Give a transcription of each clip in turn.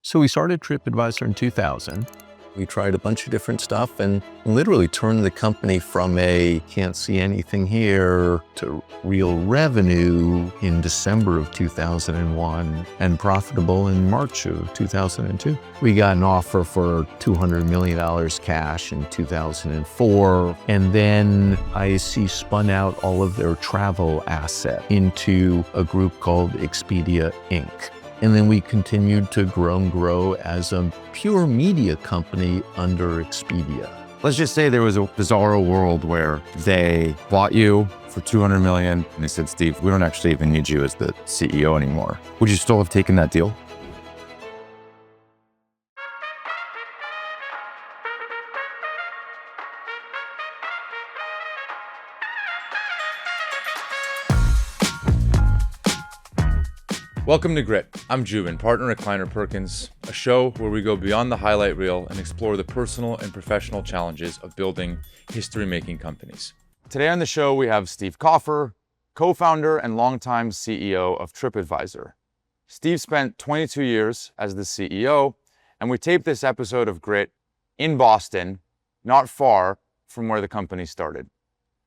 So we started TripAdvisor in 2000. We tried a bunch of different stuff and literally turned the company from a can't see anything here to real revenue in December of 2001 and profitable in March of 2002. We got an offer for $200 million cash in 2004. And then IAC spun out all of their travel asset into a group called Expedia Inc. And then we continued to grow as a pure media company under Expedia. Let's just say there was a bizarro world where they bought you for $200 million and they said, Steve, we don't actually even need you as the CEO anymore. Would you still have taken that deal? Welcome to Grit. I'm Joubin, partner at Kleiner Perkins, a show where we go beyond the highlight reel and explore the personal and professional challenges of building history-making companies. Today on the show, we have Steve Kaufer, co-founder and longtime CEO of TripAdvisor. Steve spent 22 years as the CEO, and we taped this episode of Grit in Boston, not far from where the company started.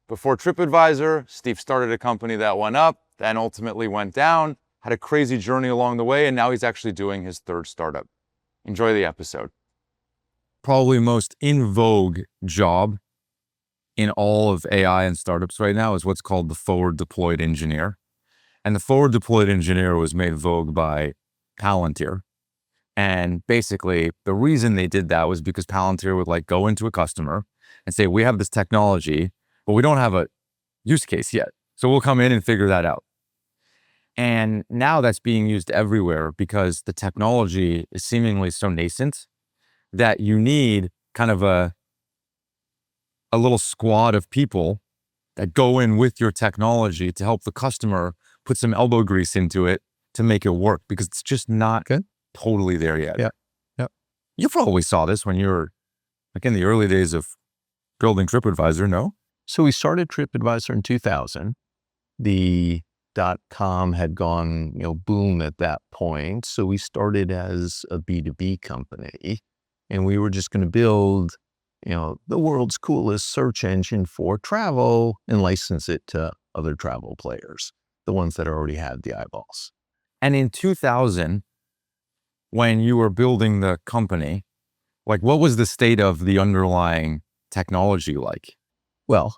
Before TripAdvisor, Steve started a company that went up, then ultimately went down, had a crazy journey along the way, and now he's actually doing his third startup. Enjoy the episode. Probably most in vogue job in all of AI and startups right now is what's called the forward deployed engineer. And the forward deployed engineer was made vogue by Palantir. And basically the reason they did that was because Palantir would go into a customer and say, we have this technology, but we don't have a use case yet. So we'll come in and figure that out. And now that's being used everywhere because the technology is seemingly so nascent that you need kind of a little squad of people that go in with your technology to help the customer put some elbow grease into it to make it work because it's just not totally there yet. Yeah. You probably saw this when you were in the early days of building TripAdvisor, no? So we started TripAdvisor in 2000. The .com had gone, boom at that point. So we started as a B2B company and we were just going to build, the world's coolest search engine for travel and license it to other travel players, the ones that already had the eyeballs. And in 2000, when you were building the company, what was the state of the underlying technology like? Well,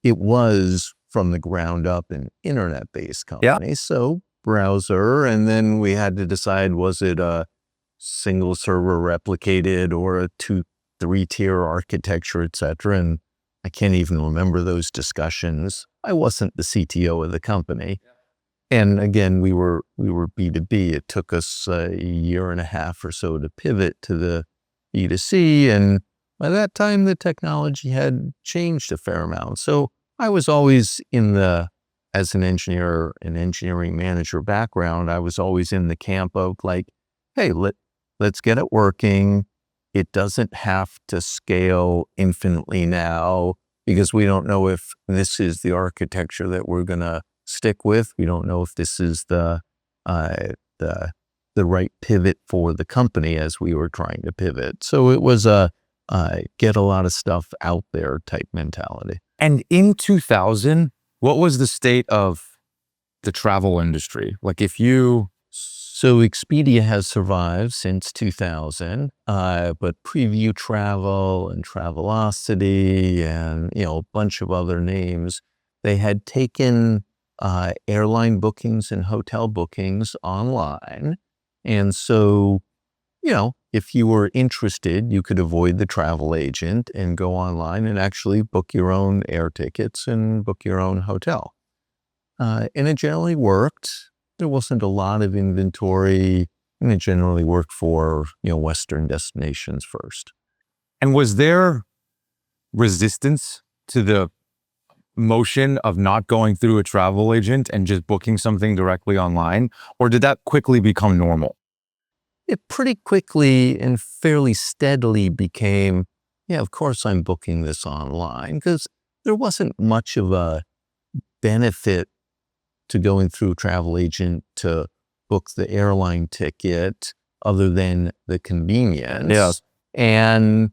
it was from the ground up an internet-based company. So browser, and then we had to decide, was it a single server replicated or a 2-3-tier architecture, et cetera. And I can't even remember those discussions. I wasn't the CTO of the company. And again, we were B2B. It took us a year and a half or so to pivot to the B2C. And by that time, the technology had changed a fair amount. So I was always as an engineer, an engineering manager background, I was always in the camp of hey, let's get it working. It doesn't have to scale infinitely now because we don't know if this is the architecture that we're going to stick with. We don't know if this is the right pivot for the company as we were trying to pivot. So it was a get a lot of stuff out there type mentality. And in 2000, what was the state of the travel industry? So Expedia has survived since 2000, but Preview Travel and Travelocity and, a bunch of other names, they had taken airline bookings and hotel bookings online. And so, if you were interested, you could avoid the travel agent and go online and actually book your own air tickets and book your own hotel. And it generally worked. There wasn't a lot of inventory, and it generally worked for, Western destinations first. And was there resistance to the motion of not going through a travel agent and just booking something directly online? Or did that quickly become normal? It pretty quickly and fairly steadily became, of course I'm booking this online, because there wasn't much of a benefit to going through a travel agent to book the airline ticket other than the convenience. Yeah. And,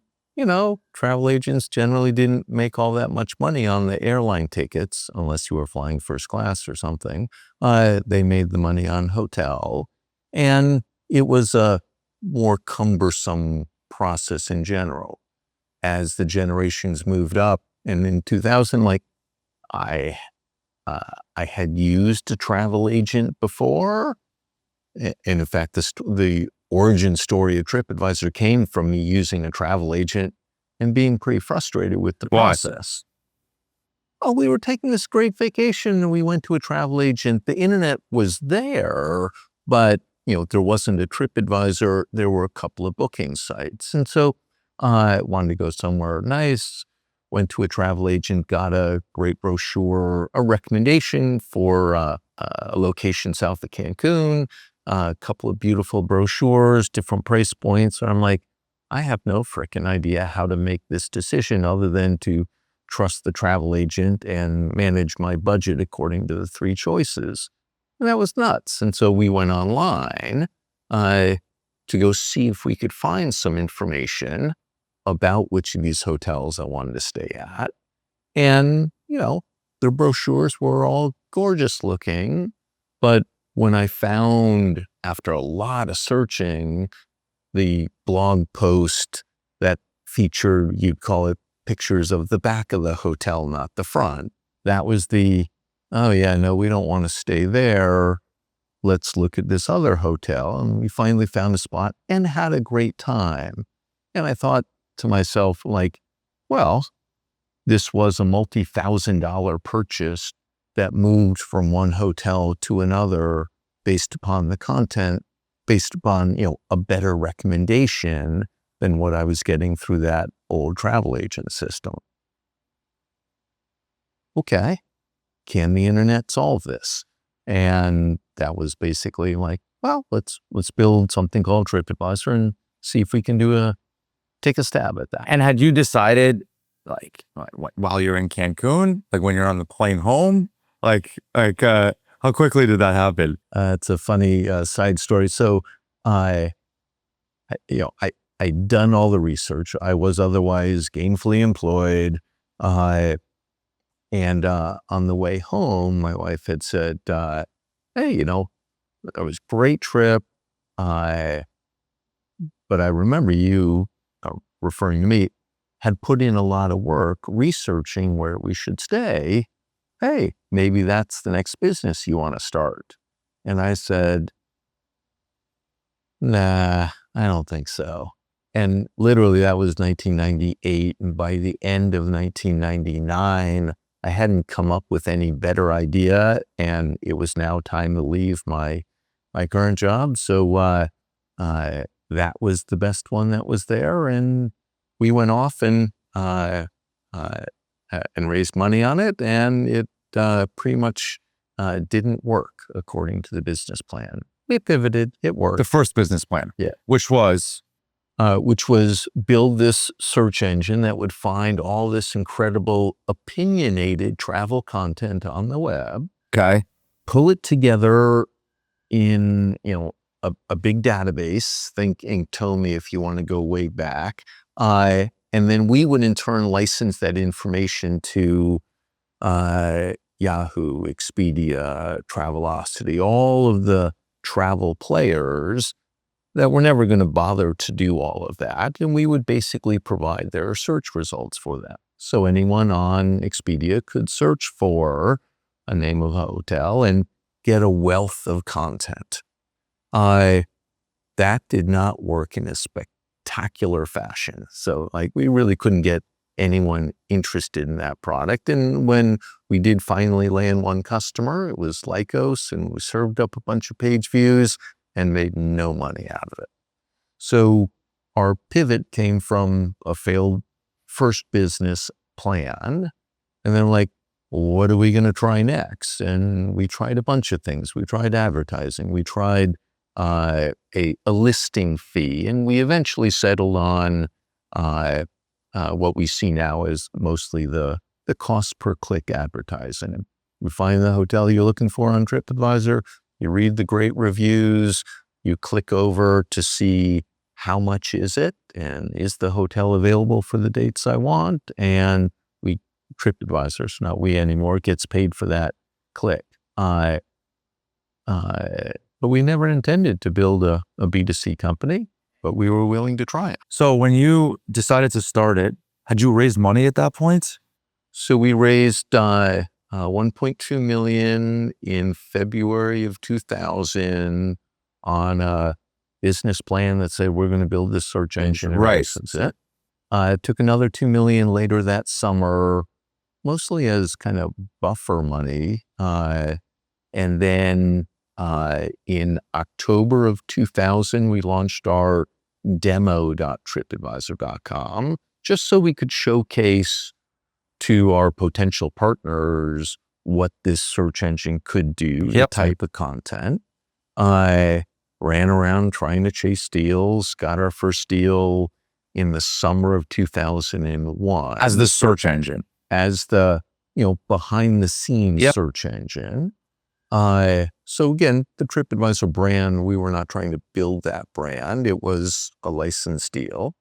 travel agents generally didn't make all that much money on the airline tickets unless you were flying first class or something. They made the money on hotel. And it was a more cumbersome process in general. As the generations moved up, and in 2000, I had used a travel agent before. And in fact, the origin story of TripAdvisor came from me using a travel agent and being pretty frustrated with the process. Oh, we were taking this great vacation and we went to a travel agent. The internet was there, but there wasn't a TripAdvisor. There were a couple of booking sites. And so I wanted to go somewhere nice, went to a travel agent, got a great brochure, a recommendation for a location south of Cancun, a couple of beautiful brochures, different price points. And I'm like, I have no frickin' idea how to make this decision other than to trust the travel agent and manage my budget according to the three choices. And that was nuts. And so we went online to go see if we could find some information about which of these hotels I wanted to stay at. And, the brochures were all gorgeous looking. But when I found, after a lot of searching, the blog post that featured, you'd call it, pictures of the back of the hotel, not the front. That was oh yeah, no, we don't want to stay there. Let's look at this other hotel. And we finally found a spot and had a great time. And I thought to myself, well, this was a multi-$1,000 purchase that moved from one hotel to another based upon the content, based upon, a better recommendation than what I was getting through that old travel agent system. Okay, can the internet solve this? And that was basically well, let's build something called TripAdvisor and see if we can take a stab at that. And had you decided, while you're in Cancun, when you're on the plane home, how quickly did that happen? It's a funny side story. So I'd done all the research. I was otherwise gainfully employed. And on the way home, my wife had said, hey, that was a great trip. But I remember you, referring to me, had put in a lot of work researching where we should stay. Hey, maybe that's the next business you want to start. And I said, nah, I don't think so. And literally that was 1998. And by the end of 1999, I hadn't come up with any better idea. And it was now time to leave my current job. So that was the best one that was there. And we went off and raised money on it. And it pretty much didn't work according to the business plan. We pivoted. It worked. The first business plan. Yeah. Which was build this search engine that would find all this incredible opinionated travel content on the web. Okay. Pull it together in, a big database. Think Inktomi if you want to go way back. And then we would in turn license that information to Yahoo, Expedia, Travelocity, all of the travel players that were never going to bother to do all of that. And we would basically provide their search results for them. So anyone on Expedia could search for a name of a hotel and get a wealth of content. That did not work in a spectacular fashion. So we really couldn't get anyone interested in that product. And when we did finally land one customer, it was Lycos, and we served up a bunch of page views and made no money out of it. So our pivot came from a failed first business plan. And then what are we going to try next? And we tried a bunch of things. We tried advertising. We tried a listing fee. And we eventually settled on what we see now as mostly the cost per click advertising. And you find the hotel you're looking for on TripAdvisor, you read the great reviews, you click over to see how much is it and is the hotel available for the dates I want? And TripAdvisor, so not we anymore, gets paid for that click. But we never intended to build a B2C company, but we were willing to try it. So when you decided to start it, had you raised money at that point? So we raised 1.2 million in February of 2000 on a business plan that said we're going to build this search engine and license it. It took another 2 million later that summer, mostly as kind of buffer money. And then in October of 2000, we launched our demo.tripadvisor.com just so we could showcase to our potential partners what this search engine could do, the type of content. I ran around trying to chase deals, got our first deal in the summer of 2001. As the search engine. As the, behind the scenes search engine. So again, the TripAdvisor brand, we were not trying to build that brand. It was a licensed deal.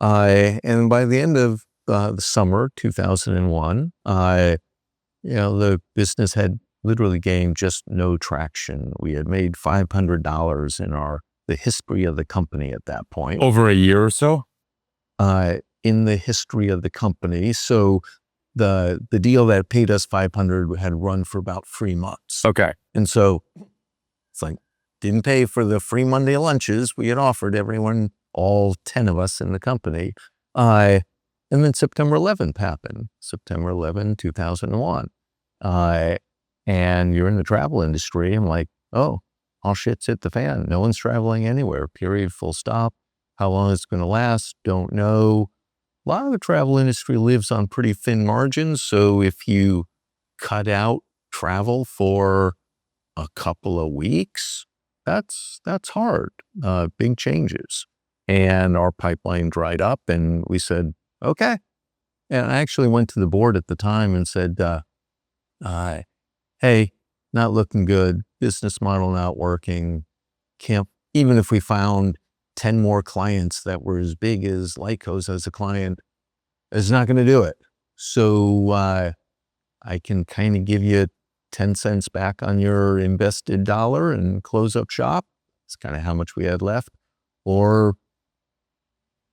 And by the end of the summer 2001, the business had literally gained just no traction. We had made $500 in the history of the company at that point. Over a year or so? In the history of the company. So the deal that paid us $500 had run for about 3 months. Okay. And so it's like, didn't pay for the free Monday lunches we had offered everyone, all 10 of us in the company. And then September 11th happened, September 11, 2001. And you're in the travel industry. I'm like, oh, all shit's hit the fan. No one's traveling anywhere, period, full stop. How long it's going to last, don't know. A lot of the travel industry lives on pretty thin margins. So if you cut out travel for a couple of weeks, that's hard, big changes. And our pipeline dried up and we said, okay. And I actually went to the board at the time and said, hey, not looking good, business model not working. Even if we found 10 more clients that were as big as Lycos as a client, it's not going to do it. So I can kind of give you 10 cents back on your invested dollar and close up shop. It's kind of how much we had left. Or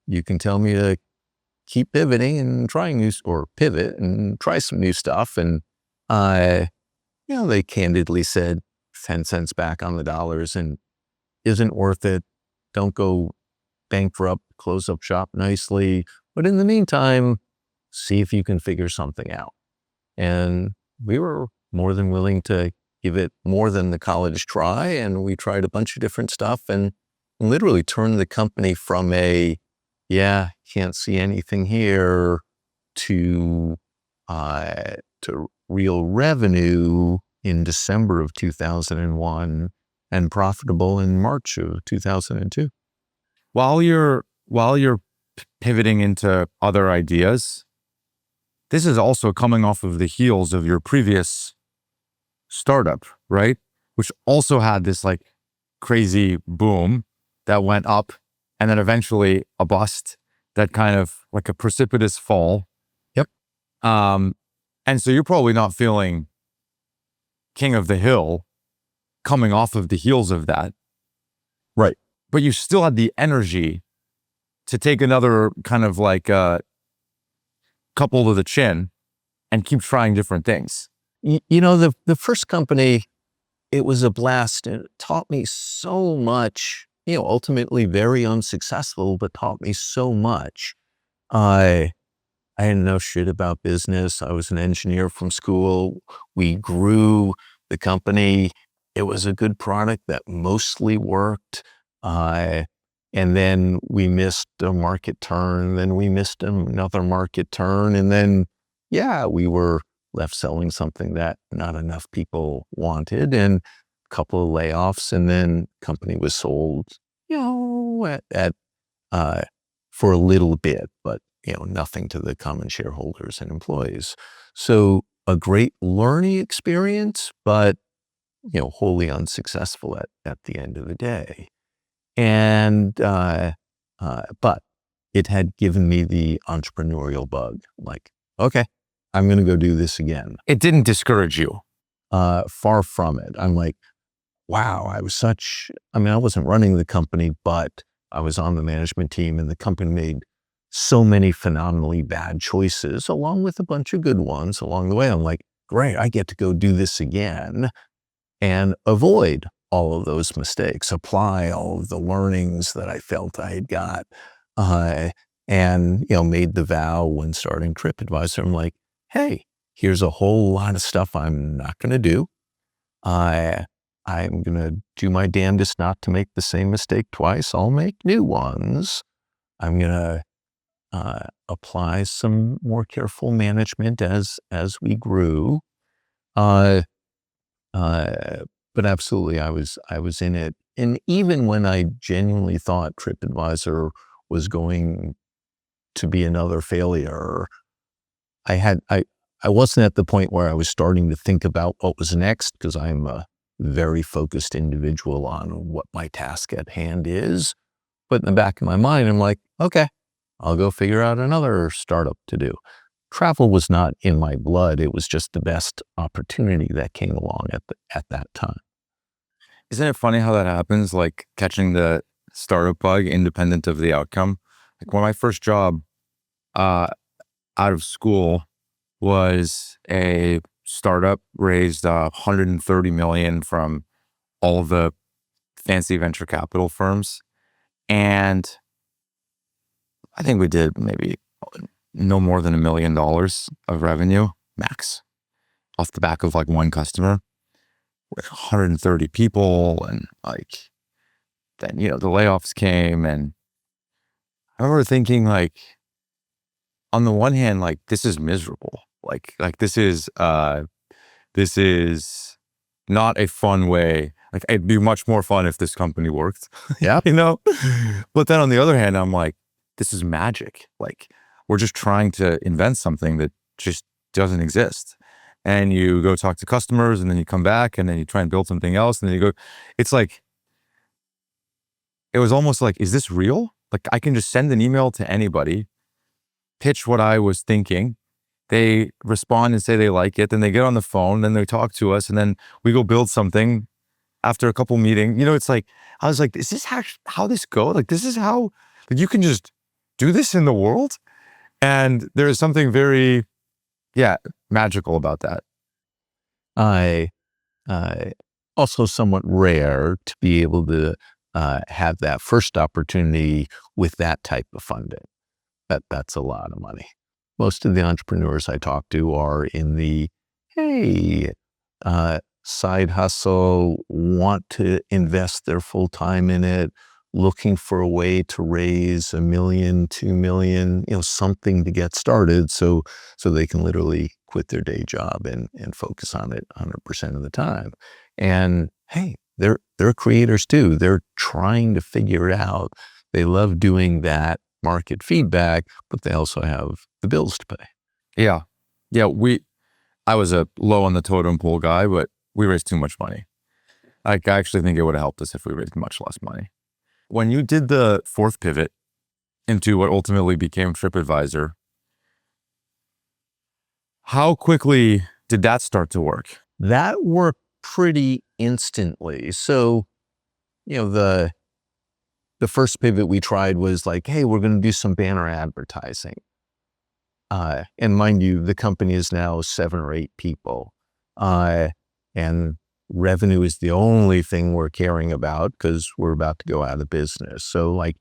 you can tell me to keep pivoting and pivot and try some new stuff. And they candidly said 10 cents back on the dollars and isn't worth it. Don't go bankrupt, close up shop nicely. But in the meantime, see if you can figure something out. And we were more than willing to give it more than the college try. And we tried a bunch of different stuff and literally turned the company from can't see anything here to real revenue in December of 2001 and profitable in March of 2002. While you're pivoting into other ideas, this is also coming off of the heels of your previous startup, right? Which also had this like crazy boom that went up and then eventually a bust that kind of like a precipitous fall. Yep. And so you're probably not feeling king of the hill coming off of the heels of that. Right. But you still had the energy to take another kind of like couple to the chin and keep trying different things. The first company, it was a blast and it taught me so much, ultimately very unsuccessful, but taught me so much. I didn't know shit about business. I was an engineer from school. We grew the company. It was a good product that mostly worked. And then we missed a market turn. Then we missed another market turn. And then, we were left selling something that not enough people wanted and a couple of layoffs. And then company was sold, for a little bit, but nothing to the common shareholders and employees. So a great learning experience, but wholly unsuccessful at the end of the day. And, but it had given me the entrepreneurial bug. Like, okay, I'm going to go do this again. It didn't discourage you. Far from it. I'm like, wow, I wasn't running the company, but I was on the management team, and the company made so many phenomenally bad choices along with a bunch of good ones along the way. I'm like, great, I get to go do this again and avoid all of those mistakes, apply all of the learnings that I felt I had got. And, made the vow when starting TripAdvisor. I'm like, hey, here's a whole lot of stuff I'm not going to do. I'm going to do my damnedest not to make the same mistake twice. I'll make new ones. I'm going to apply some more careful management as we grew. But absolutely, I was in it. And even when I genuinely thought TripAdvisor was going to be another failure, I wasn't at the point where I was starting to think about what was next, because I'm a very focused individual on what my task at hand is. But in the back of my mind, I'm like, okay, I'll go figure out another startup to do. Travel was not in my blood. It was just the best opportunity that came along at that time. Isn't it funny how that happens? Like catching the startup bug independent of the outcome. Like when my first job out of school was a startup, raised 130 million from all of the fancy venture capital firms. And I think we did maybe no more than $1 million of revenue max off the back of like one customer with 130 people. And like, then, the layoffs came, and I remember thinking, like, on the one hand, like, this is miserable. Like this is not a fun way. Like, it'd be much more fun if this company worked. Yeah. But then on the other hand, I'm like, this is magic. Like, we're just trying to invent something that just doesn't exist. And you go talk to customers, and then you come back, and then you try and build something else, and then you go, it's like, it was almost like, is this real? Like, I can just send an email to anybody, pitch what I was thinking. They respond and say they like it. Then they get on the phone, then they talk to us, and then we go build something after a couple meetings. It's like, I was like, is this how this goes? Like, this is how, like, you can just do this in the world? And there is something very, magical about that. I also somewhat rare to be able to have that first opportunity with that type of funding. That's a lot of money. Most of the entrepreneurs I talk to are in the, hey, side hustle, want to invest their full time in it, looking for a way to raise $1 million, $2 million, something to get started, so they can literally quit their day job and focus on it 100% of the time. And hey, they're creators too. They're trying to figure it out. They love doing that market feedback, but they also have the bills to pay. Yeah. I was a low on the totem pole guy, but we raised too much money. Like, I actually think it would have helped us if we raised much less money. When you did the fourth pivot into what ultimately became TripAdvisor, how quickly did that start to work? That worked pretty instantly. So, the first pivot we tried was like, hey, we're going to do some banner advertising. And mind you, the company is now 7 or 8 people. And revenue is the only thing we're caring about because we're about to go out of business. So, like,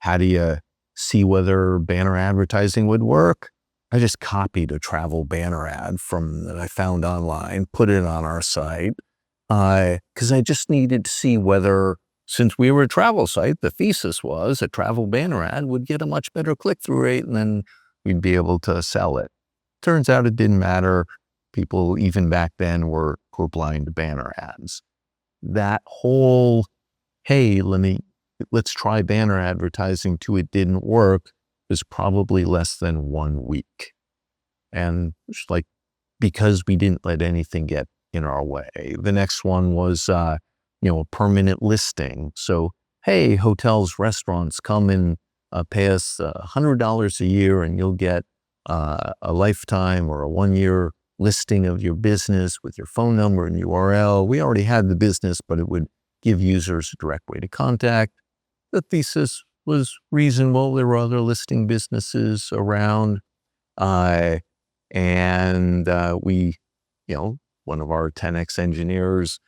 how do you see whether banner advertising would work? I just copied a travel banner ad that I found online, put it on our site, because I just needed to see whether, since we were a travel site, the thesis was a travel banner ad would get a much better click-through rate, and then we'd be able to sell it. Turns out it didn't matter. People, even back then, were blind to banner ads. That whole, hey, let's try banner advertising to it didn't work was probably less than 1 week. And it's like, because we didn't let anything get in our way. The next one was, a permanent listing. So hey, hotels, restaurants, come and pay us $100 a year and you'll get a lifetime or a 1-year listing of your business with your phone number and URL. We already had the business, but it would give users a direct way to contact. The thesis was reasonable. There were other listing businesses around. We, one of our 10X engineers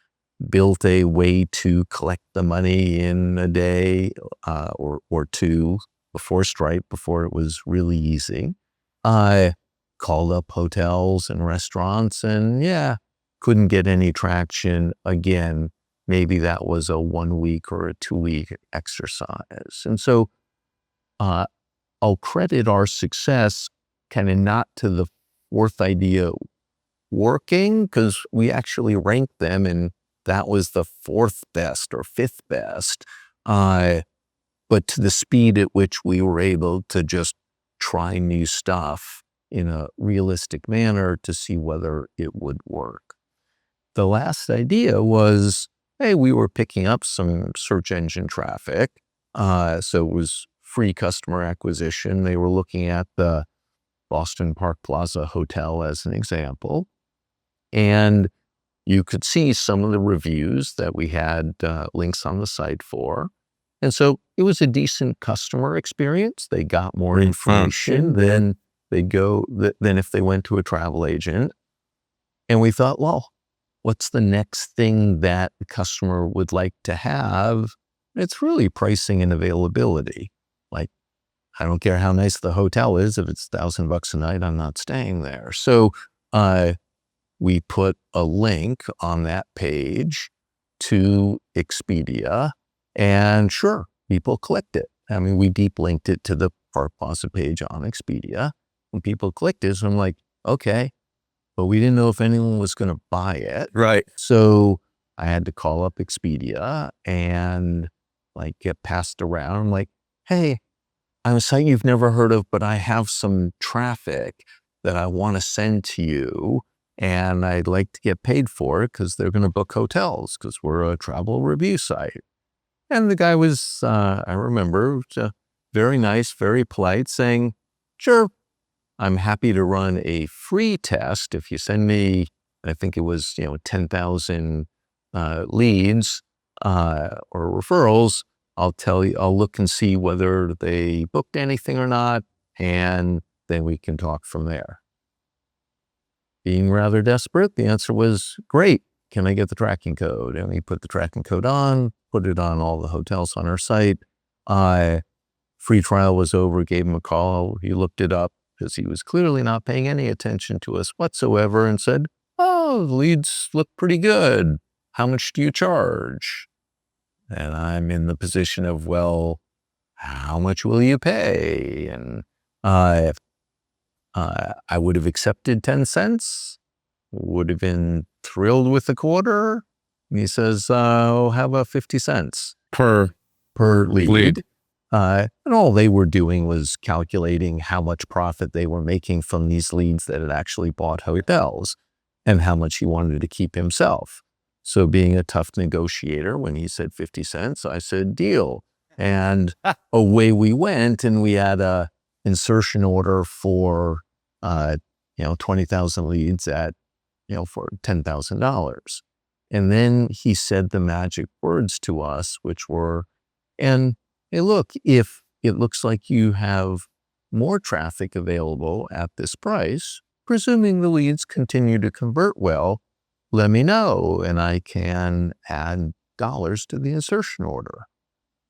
built a way to collect the money in a day or two before Stripe, before it was really easy. I called up hotels and restaurants and couldn't get any traction. Again, maybe that was a 1 week or a 2 week exercise. And so I'll credit our success kind of not to the fourth idea working, because we actually ranked them and that was the fourth best or fifth best, but to the speed at which we were able to just try new stuff in a realistic manner to see whether it would work. The last idea was, hey, we were picking up some search engine traffic. So it was free customer acquisition. They were looking at the Boston Park Plaza Hotel as an example. And you could see some of the reviews that we had links on the site for. And so it was a decent customer experience. They got more information than if they went to a travel agent. And we thought, well, what's the next thing that the customer would like to have? It's really pricing and availability. Like, I don't care how nice the hotel is. If it's $1,000 a night, I'm not staying there. So we put a link on that page to Expedia, and sure, people clicked it. I mean, we deep linked it to the Park Plaza page on Expedia, and people clicked it. So I'm like, okay, but we didn't know if anyone was going to buy it. Right. So I had to call up Expedia and get passed around. I'm like, hey, I'm a site you've never heard of, but I have some traffic that I want to send to you. And I'd like to get paid for it because they're going to book hotels because we're a travel review site. And the guy was, I remember, very nice, very polite, saying, sure, I'm happy to run a free test. If you send me, I think it was, 10,000 leads or referrals, I'll look and see whether they booked anything or not. And then we can talk from there. Being rather desperate, the answer was, great, can I get the tracking code? And we put the tracking code on, put it on all the hotels on our site. Free trial was over, gave him a call. He looked it up because he was clearly not paying any attention to us whatsoever and said, oh, the leads look pretty good. How much do you charge? And I'm in the position of, well, how much will you pay? And I would have accepted 10 cents, would have been thrilled with a quarter. And he says, how about 50 cents per lead? And all they were doing was calculating how much profit they were making from these leads that had actually bought hotels and how much he wanted to keep himself. So being a tough negotiator, when he said 50 cents, I said, deal. And away we went, and we had a insertion order for 20,000 leads at, for $10,000. And then he said the magic words to us, which were, and hey, look, if it looks like you have more traffic available at this price, presuming the leads continue to convert well, let me know and I can add dollars to the insertion order.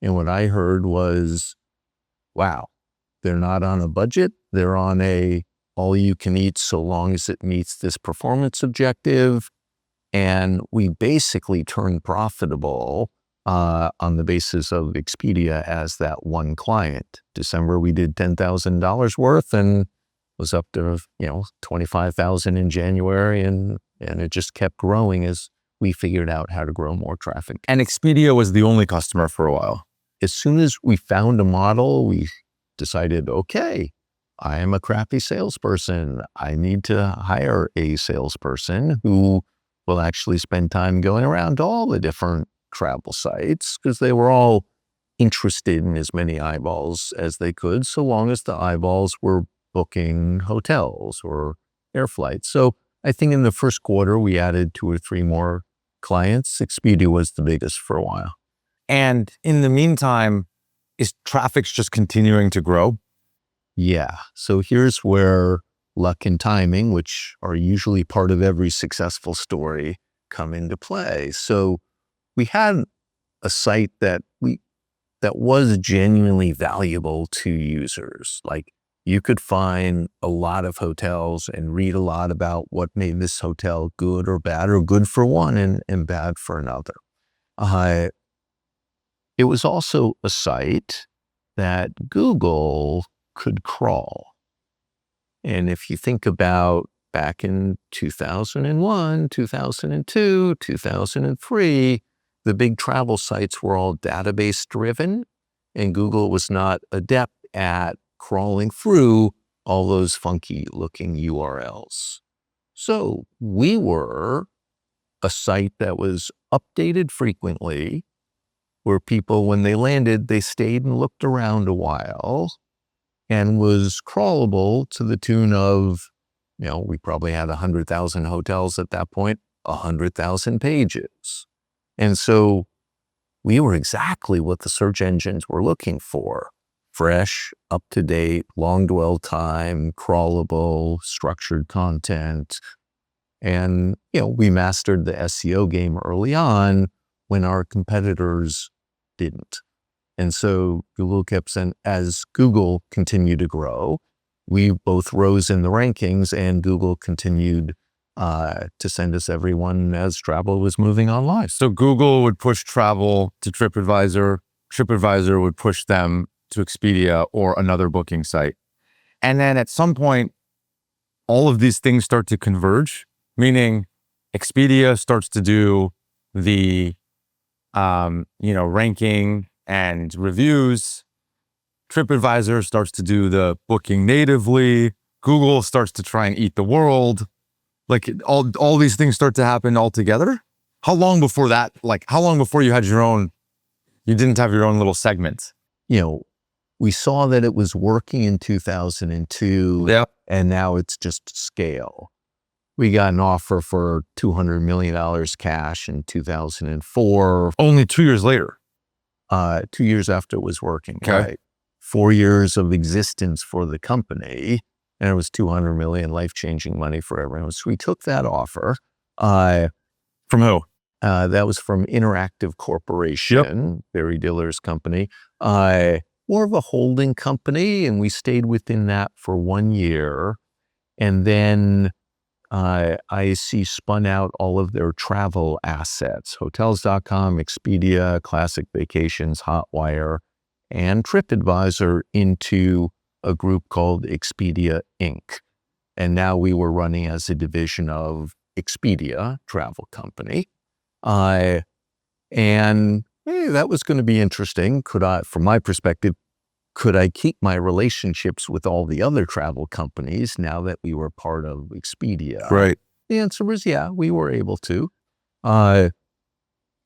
And what I heard was, wow, they're not on a budget. They're on a all you can eat so long as it meets this performance objective. And we basically turned profitable on the basis of Expedia as that one client. December, we did $10,000 worth and was up to, 25,000 in January. And it just kept growing as we figured out how to grow more traffic. And Expedia was the only customer for a while. As soon as we found a model, we decided, okay, I am a crappy salesperson. I need to hire a salesperson who will actually spend time going around to all the different travel sites, because they were all interested in as many eyeballs as they could, so long as the eyeballs were booking hotels or air flights. So I think in the first quarter, we added 2 or 3 more clients. Expedia was the biggest for a while. And in the meantime, is traffic's just continuing to grow? Yeah. So here's where luck and timing, which are usually part of every successful story, come into play. So we had a site that was genuinely valuable to users. Like, you could find a lot of hotels and read a lot about what made this hotel good or bad, or good for one and bad for another. It was also a site that Google could crawl. And if you think about back in 2001, 2002, 2003, the big travel sites were all database driven, and Google was not adept at crawling through all those funky looking URLs. So we were a site that was updated frequently, where people, when they landed, they stayed and looked around a while, and was crawlable to the tune of, we probably had 100,000 hotels at that point, 100,000 pages. And so we were exactly what the search engines were looking for: fresh, up-to-date, long dwell time, crawlable, structured content. And, we mastered the SEO game early on when our competitors didn't. And so Google kept saying, as Google continued to grow, we both rose in the rankings, and Google continued to send us everyone as travel was moving online. So Google would push travel to TripAdvisor. TripAdvisor would push them to Expedia or another booking site. And then at some point, all of these things start to converge, meaning Expedia starts to do the, ranking and reviews. TripAdvisor starts to do the booking natively. Google starts to try and eat the world. Like, all these things start to happen all together. How long before that? How long before you didn't have your own little segment? We saw that it was working in 2002, Yeah. and now it's just scale. We got an offer for $200 million cash in 2004. Only 2 years later. 2 years after it was working. Okay. Right. 4 years of existence for the company, and it was $200 million, life-changing money for everyone. So we took that offer. From who? That was from Interactive Corporation, Barry Diller's company. More of a holding company, and we stayed within that for 1 year. And then IAC spun out all of their travel assets: Hotels.com, Expedia, Classic Vacations, Hotwire, and TripAdvisor, into a group called Expedia Inc. And now we were running as a division of Expedia Travel Company. That was going to be interesting. From my perspective, could I keep my relationships with all the other travel companies now that we were part of Expedia? Right. The answer was yeah, we were able to. And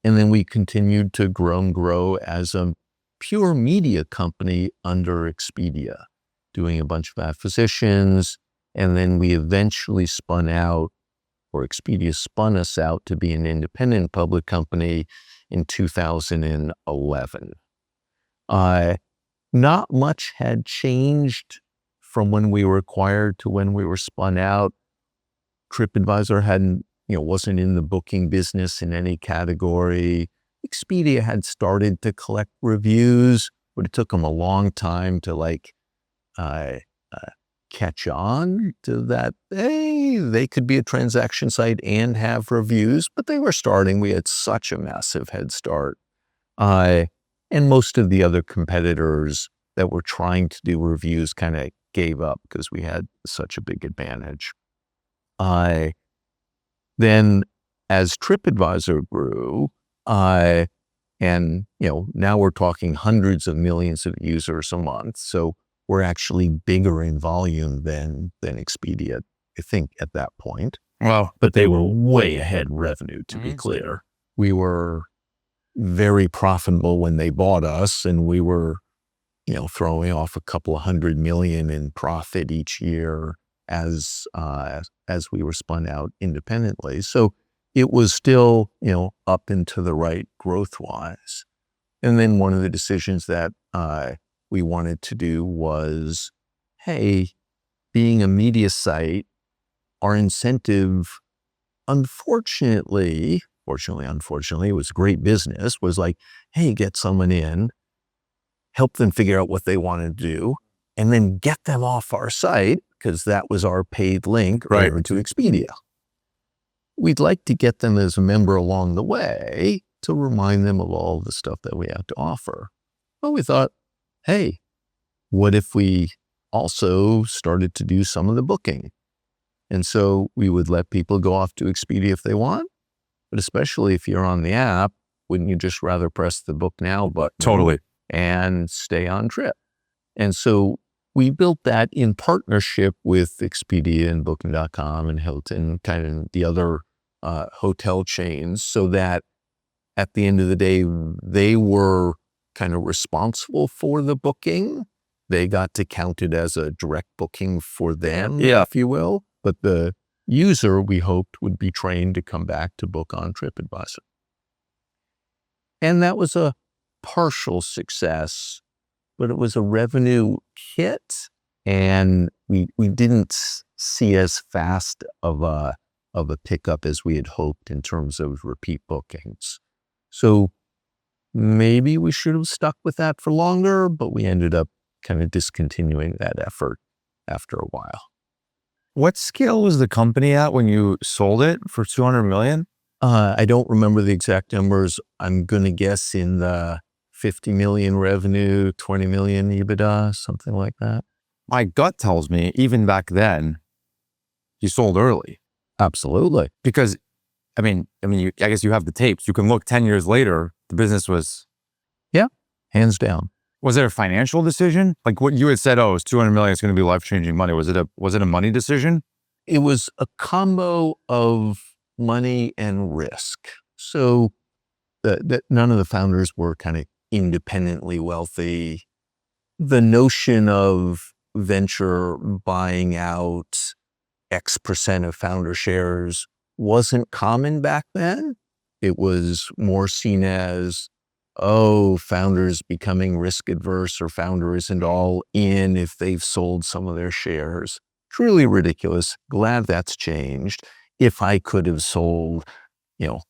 then we continued to grow as a pure media company under Expedia, doing a bunch of acquisitions. And then we eventually spun out, or Expedia spun us out to be an independent public company in 2011. Not much had changed from when we were acquired to when we were spun out. TripAdvisor wasn't in the booking business in any category. Expedia had started to collect reviews, but it took them a long time to catch on to that. They could be a transaction site and have reviews, but they were starting. We had such a massive head start. And most of the other competitors that were trying to do reviews kind of gave up because we had such a big advantage. Then as TripAdvisor grew, and now we're talking hundreds of millions of users a month. So we're actually bigger in volume than Expedia, I think, at that point. Well, But they were way ahead revenue, to be clear. We were very profitable when they bought us, and we were, throwing off a couple of $100 million in profit each year as we were spun out independently. So it was still, up and to the right growth-wise. And then one of the decisions that we wanted to do was, hey, being a media site, our incentive, unfortunately, it was great business, was like, hey, get someone in, help them figure out what they want to do, and then get them off our site, because that was our paid link over to Expedia. We'd like to get them as a member along the way to remind them of all the stuff that we have to offer. Well, we thought, hey, what if we also started to do some of the booking? And so we would let people go off to Expedia if they want, but especially if you're on the app, wouldn't you just rather press the book now button? Totally. And stay on trip? And so we built that in partnership with Expedia and Booking.com and Hilton, kind of the other hotel chains, so that at the end of the day, they were kind of responsible for the booking. They got to count it as a direct booking for them, if you will. But the user, we hoped, would be trained to come back to book on TripAdvisor. And that was a partial success, but it was a revenue hit, and we didn't see as fast of a pickup as we had hoped in terms of repeat bookings. So maybe we should have stuck with that for longer, but we ended up kind of discontinuing that effort after a while. What scale was the company at when you sold it for $200 million? I don't remember the exact numbers. I'm going to guess in the 50 million revenue, 20 million EBITDA, something like that. My gut tells me even back then, you sold early. Absolutely. Because, I guess you have the tapes. You can look 10 years later, the business was... Yeah, hands down. Was it a financial decision? Like what you had said, it's $200 million, it's going to be life-changing money. Was it a money decision? It was a combo of money and risk. So that none of the founders were kind of independently wealthy. The notion of venture buying out X percent of founder shares wasn't common back then. It was more seen as, founders becoming risk adverse, or founder isn't all in if they've sold some of their shares. Truly ridiculous. Glad that's changed. If I could have sold,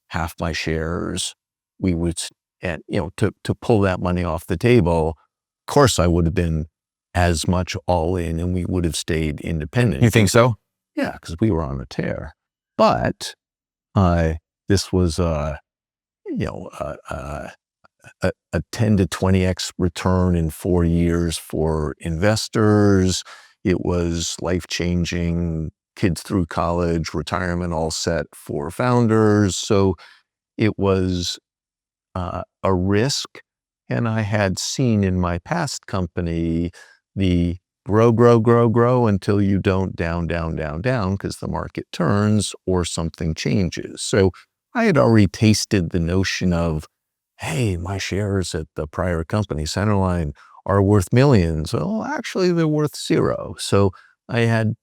half my shares, we would, and to pull that money off the table, of course I would have been as much all in, and we would have stayed independent. You think so? Yeah, because we were on a tear. But this was a 10 to 20x return in 4 years for investors. It was life-changing, kids through college, retirement all set for founders. So it was a risk. And I had seen in my past company the grow until you don't down, because the market turns or something changes. So I had already tasted the notion of, hey, my shares at the prior company, Centerline, are worth millions. Well, actually, they're worth zero. So I had,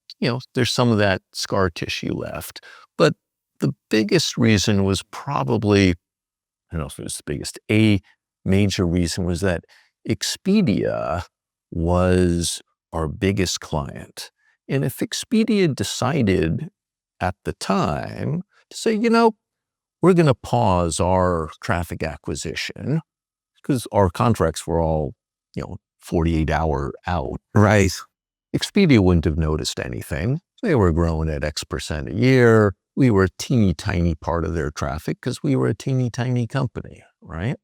there's some of that scar tissue left. But the biggest reason was probably, I don't know if it was the biggest, a major reason was that Expedia was our biggest client. And if Expedia decided at the time to say, we're going to pause our traffic acquisition, because our contracts were all, 48-hour out. Right. Expedia wouldn't have noticed anything. They were growing at X percent a year. We were a teeny tiny part of their traffic because we were a teeny tiny company, right?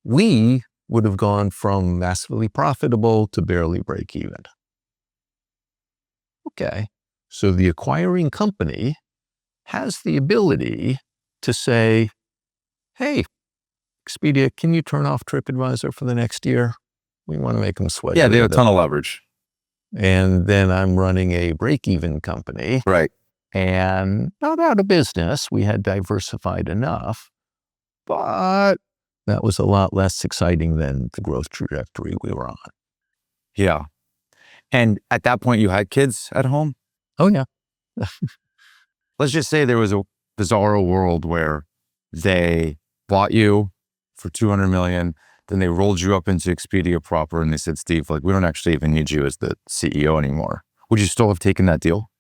We would have gone from massively profitable to barely break even. Okay, so the acquiring company has the ability to say, hey, Expedia, can you turn off TripAdvisor for the next year? We want to make them sweat. Yeah, they have a ton of leverage. And then I'm running a break-even company. Right. And not out of business. We had diversified enough. but that was a lot less exciting than the growth trajectory we were on. Yeah. And at that point, you had kids at home? Oh, yeah. Let's just say there was a bizarre world where they bought you for $200 million, then they rolled you up into Expedia proper, and they said, Steve, like, we don't actually even need you as the CEO anymore. Would you still have taken that deal?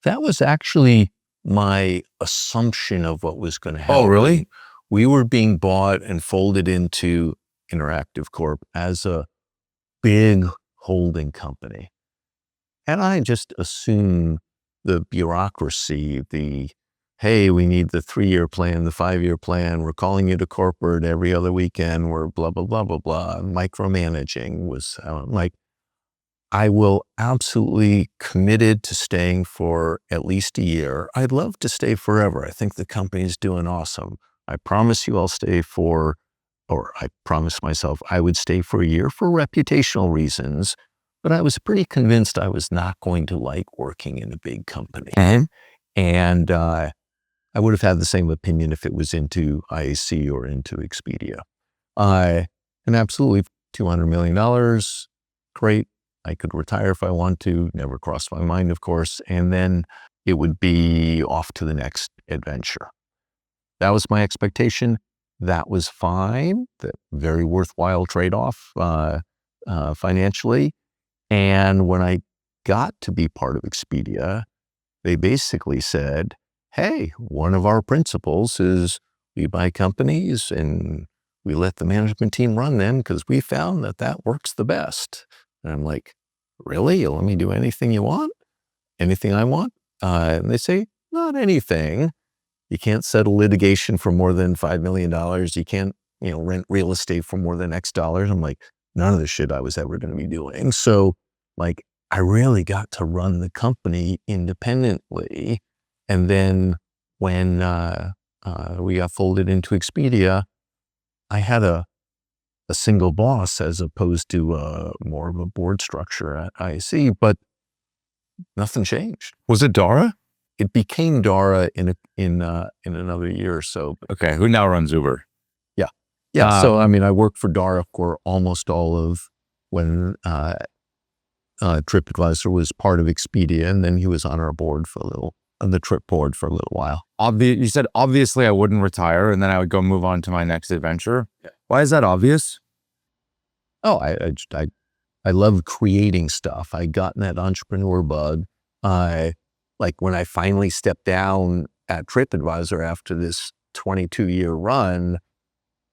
That was actually my assumption of what was going to happen. Oh, really? We were being bought and folded into Interactive Corp as a big holding company. And I just assumed the bureaucracy, hey, we need the 3-year plan, the 5-year plan. We're calling you to corporate every other weekend. We're blah, blah, blah, blah, blah. Micromanaging was like, I will absolutely committed to staying for at least a year. I'd love to stay forever. I think the company's doing awesome. I promise you I'll stay or I promised myself I would stay for a year for reputational reasons, but I was pretty convinced I was not going to like working in a big company. And I would have had the same opinion if it was into IAC or into Expedia. And absolutely $200 million, great. I could retire if I want to, never crossed my mind, of course, and then it would be off to the next adventure. That was my expectation. That was fine. Very worthwhile trade-off financially. And when I got to be part of Expedia, they basically said, hey, one of our principles is we buy companies and we let the management team run them because we found that works the best. And I'm like, really? You'll let me do anything you want? Anything I want? And they say, not anything. You can't settle litigation for more than $5 million. You can't, rent real estate for more than X dollars. I'm like, none of the shit I was ever going to be doing. So like, I really got to run the company independently. And then when we got folded into Expedia, I had a single boss as opposed to more of a board structure at IAC, but nothing changed. Was it Dara? It became Dara in another year or so. Okay, who now runs Uber? Yeah. So I mean, I worked for Dara for almost all of when TripAdvisor was part of Expedia, and then he was on our board on the Trip board for a little while. You said obviously I wouldn't retire, and then I would go move on to my next adventure. Yeah. Why is that obvious? Oh, I love creating stuff. I got in that entrepreneur bug. Like when I finally stepped down at TripAdvisor after this 22-year run,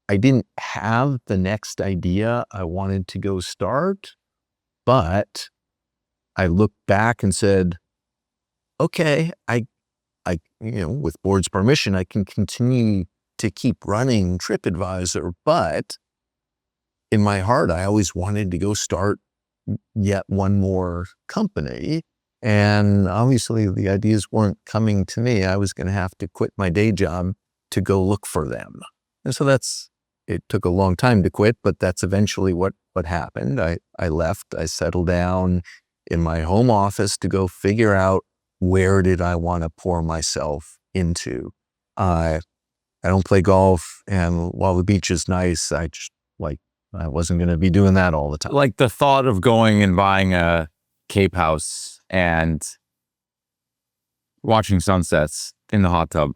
I didn't have the next idea I wanted to go start, but I looked back and said, okay, I with board's permission, I can continue to keep running TripAdvisor, but in my heart, I always wanted to go start yet one more company. And obviously the ideas weren't coming to me. I was going to have to quit my day job to go look for them. And so it took a long time to quit, but that's eventually what happened. I left, I settled down in my home office to go figure out where did I want to pour myself into. I don't play golf, and while the beach is nice, I wasn't going to be doing that all the time. Like the thought of going and buying a Cape house and watching sunsets in the hot tub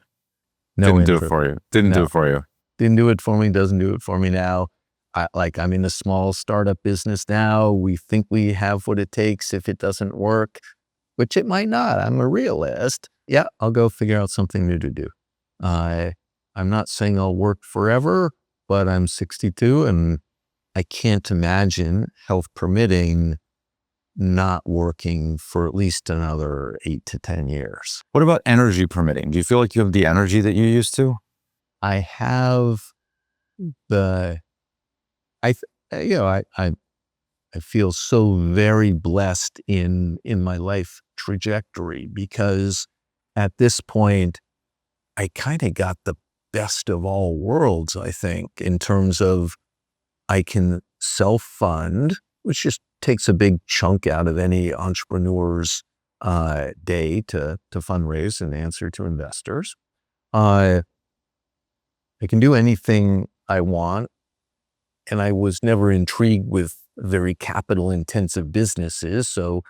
didn't do it for you. Didn't do it for you. Didn't do it for me. Doesn't do it for me now. I'm in a small startup business now. We think we have what it takes. If it doesn't work, which it might not, I'm a realist. Yeah, I'll go figure out something new to do. I'm not saying I'll work forever, but I'm 62 and I can't imagine, health permitting, not working for at least another 8 to 10 years. What about energy permitting? Do you feel like you have the energy that you used to? I have I feel so very blessed in my life trajectory because at this point, I kind of got the best of all worlds, I think, in terms of I can self-fund, which just takes a big chunk out of any entrepreneur's day to fundraise and answer to investors. I can do anything I want. And I was never intrigued with very capital intensive businesses. So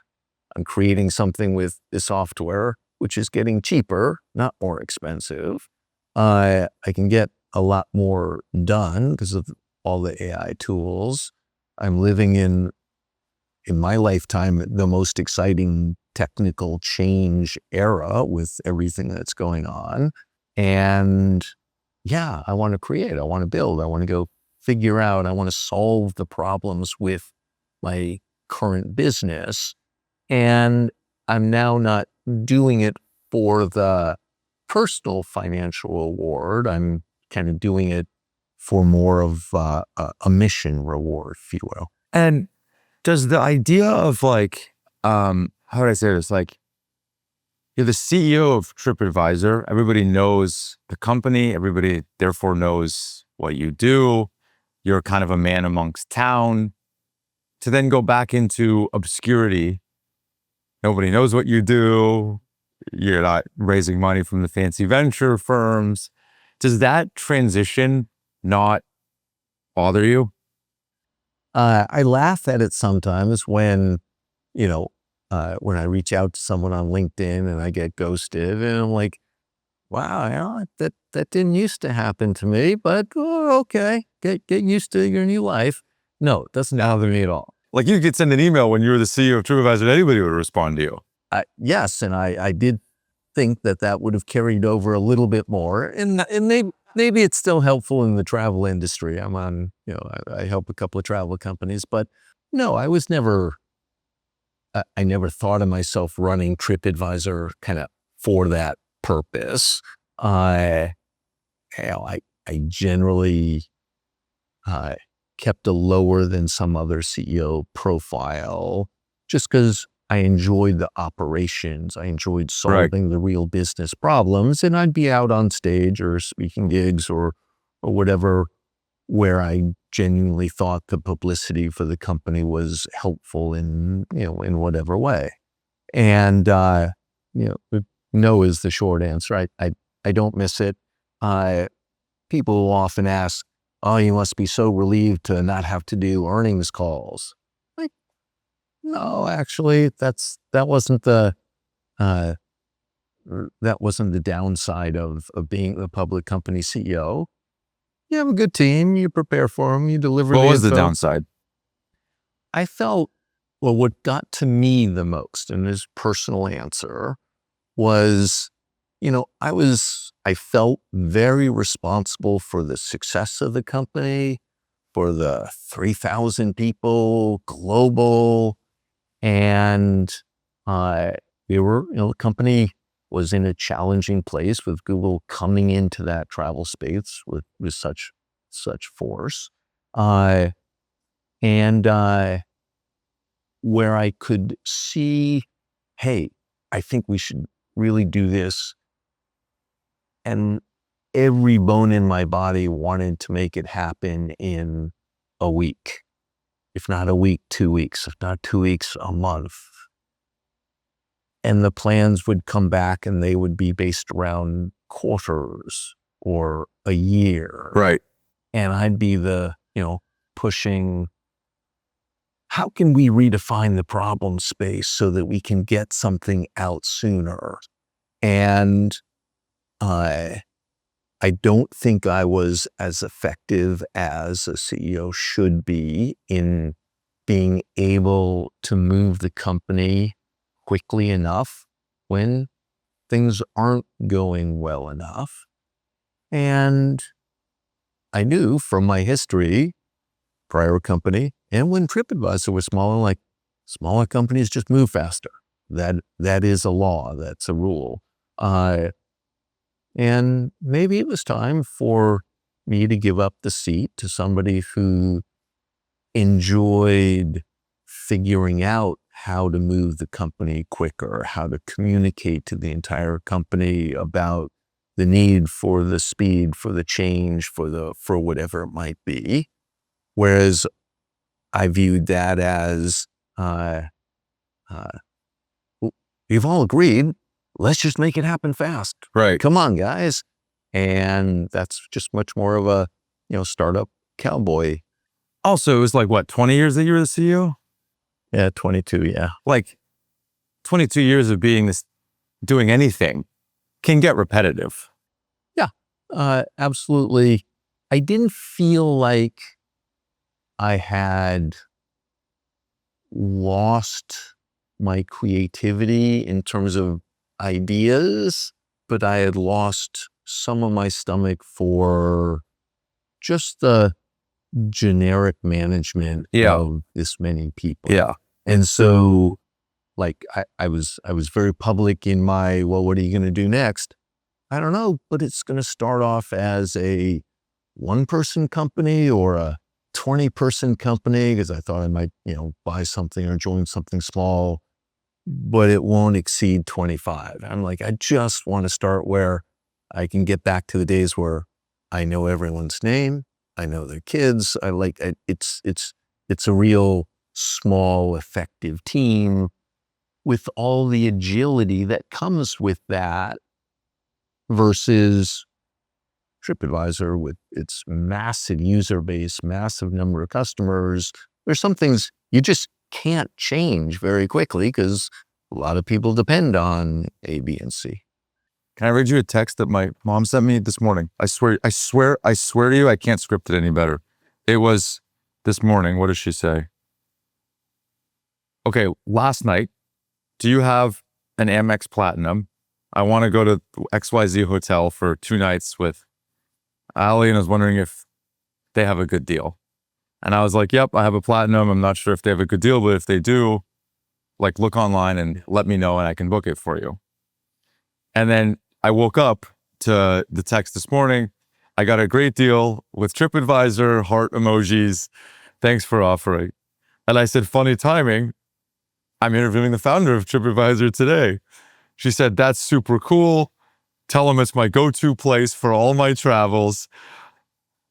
I'm creating something with the software, which is getting cheaper, not more expensive. I can get a lot more done because of all the AI tools. I'm living in my lifetime, the most exciting technical change era with everything that's going on. And yeah, I want to create, I want to build, I want to go figure out, I want to solve the problems with my current business. And I'm now not doing it for the personal financial reward. I'm kind of doing it for more of a mission reward, if you will. And does the idea of like, how would I say this? Like, you're the CEO of TripAdvisor. Everybody knows the company. Everybody therefore knows what you do. You're kind of a man amongst town. To then go back into obscurity, nobody knows what you do. You're not raising money from the fancy venture firms. Does that transition not bother you? I laugh at it sometimes when, when I reach out to someone on LinkedIn and I get ghosted, and I'm like, wow, that didn't used to happen to me, but okay, get used to your new life. No, it doesn't bother me at all. Like, you could send an email when you were the CEO of TripAdvisor, and anybody would respond to you. Yes, and I did think that would have carried over a little bit more, and maybe it's still helpful in the travel industry. I'm on, I help a couple of travel companies, but no, I was never, I never thought of myself running TripAdvisor kind of for that purpose. I generally kept a lower than some other CEO profile just because I enjoyed the operations. I enjoyed solving the real business problems, and I'd be out on stage or speaking gigs or whatever, where I genuinely thought the publicity for the company was helpful in whatever way. And, no is the short answer. I don't miss it. People will often ask, oh, you must be so relieved to not have to do earnings calls. Like, no, actually, that wasn't the downside of being a public company CEO. You have a good team, you prepare for them, you deliver. What was the downside? I felt, well, what got to me the most, and this personal answer, was, I felt very responsible for the success of the company, for the 3,000 people, global, and the company was in a challenging place with Google coming into that travel space with such force, and where I could see, hey, I think we should really do this, and every bone in my body wanted to make it happen in a week, if not a week, 2 weeks, if not 2 weeks, a month. And the plans would come back and they would be based around quarters or a year. Right. And I'd be pushing, how can we redefine the problem space so that we can get something out sooner? And I don't think I was as effective as a CEO should be in being able to move the company quickly enough when things aren't going well enough. And I knew from my history, prior company, and when TripAdvisor was smaller, smaller companies just move faster. That is a law. That's a rule. And maybe it was time for me to give up the seat to somebody who enjoyed figuring out how to move the company quicker, how to communicate to the entire company about the need for the speed, for the change, for whatever it might be. Whereas I viewed that as, we've all agreed, let's just make it happen fast. Right. Come on, guys. And that's just much more of a, startup cowboy. Also, it was like, what, 20 years that you were the CEO? Yeah, 22, yeah. Like 22 years of doing anything can get repetitive. Yeah, absolutely. I didn't feel like I had lost my creativity in terms of ideas, but I had lost some of my stomach for just the generic management of this many people. Yeah. And so like I was very public in my, well, what are you going to do next? I don't know, but it's going to start off as a 1-person company or a 20-person company, because I thought I might, buy something or join something small, but it won't exceed 25. I'm like, I just want to start where I can get back to the days where I know everyone's name, I know their kids. It's a real small, effective team with all the agility that comes with that versus TripAdvisor with its massive user base, massive number of customers. There's some things you just can't change very quickly because a lot of people depend on A, B, and C. Can I read you a text that my mom sent me this morning? I swear to you, I can't script it any better. It was this morning. What does she say? Okay, last night, do you have an Amex Platinum? I want to go to XYZ hotel for 2 nights with Ali, and I was wondering if they have a good deal. And I was like, yep, I have a Platinum. I'm not sure if they have a good deal, but if they do, like, look online and let me know and I can book it for you. And then I woke up to the text this morning. I got a great deal with TripAdvisor, heart emojis. Thanks for offering. And I said, funny timing. I'm interviewing the founder of TripAdvisor today. She said, that's super cool. Tell them it's my go-to place for all my travels.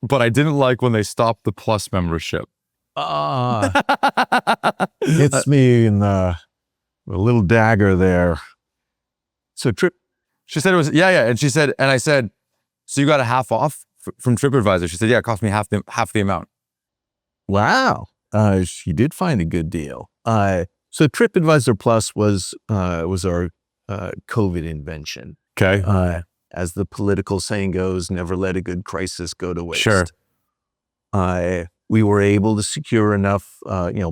But I didn't like when they stopped the Plus membership. It's me and the little dagger there. So she said it was, yeah. And she said, and I said, so you got a half off from TripAdvisor? She said, yeah, it cost me half the amount. Wow. She did find a good deal. So TripAdvisor Plus was our COVID invention. Okay. As the political saying goes, never let a good crisis go to waste. Sure. We were able to secure enough,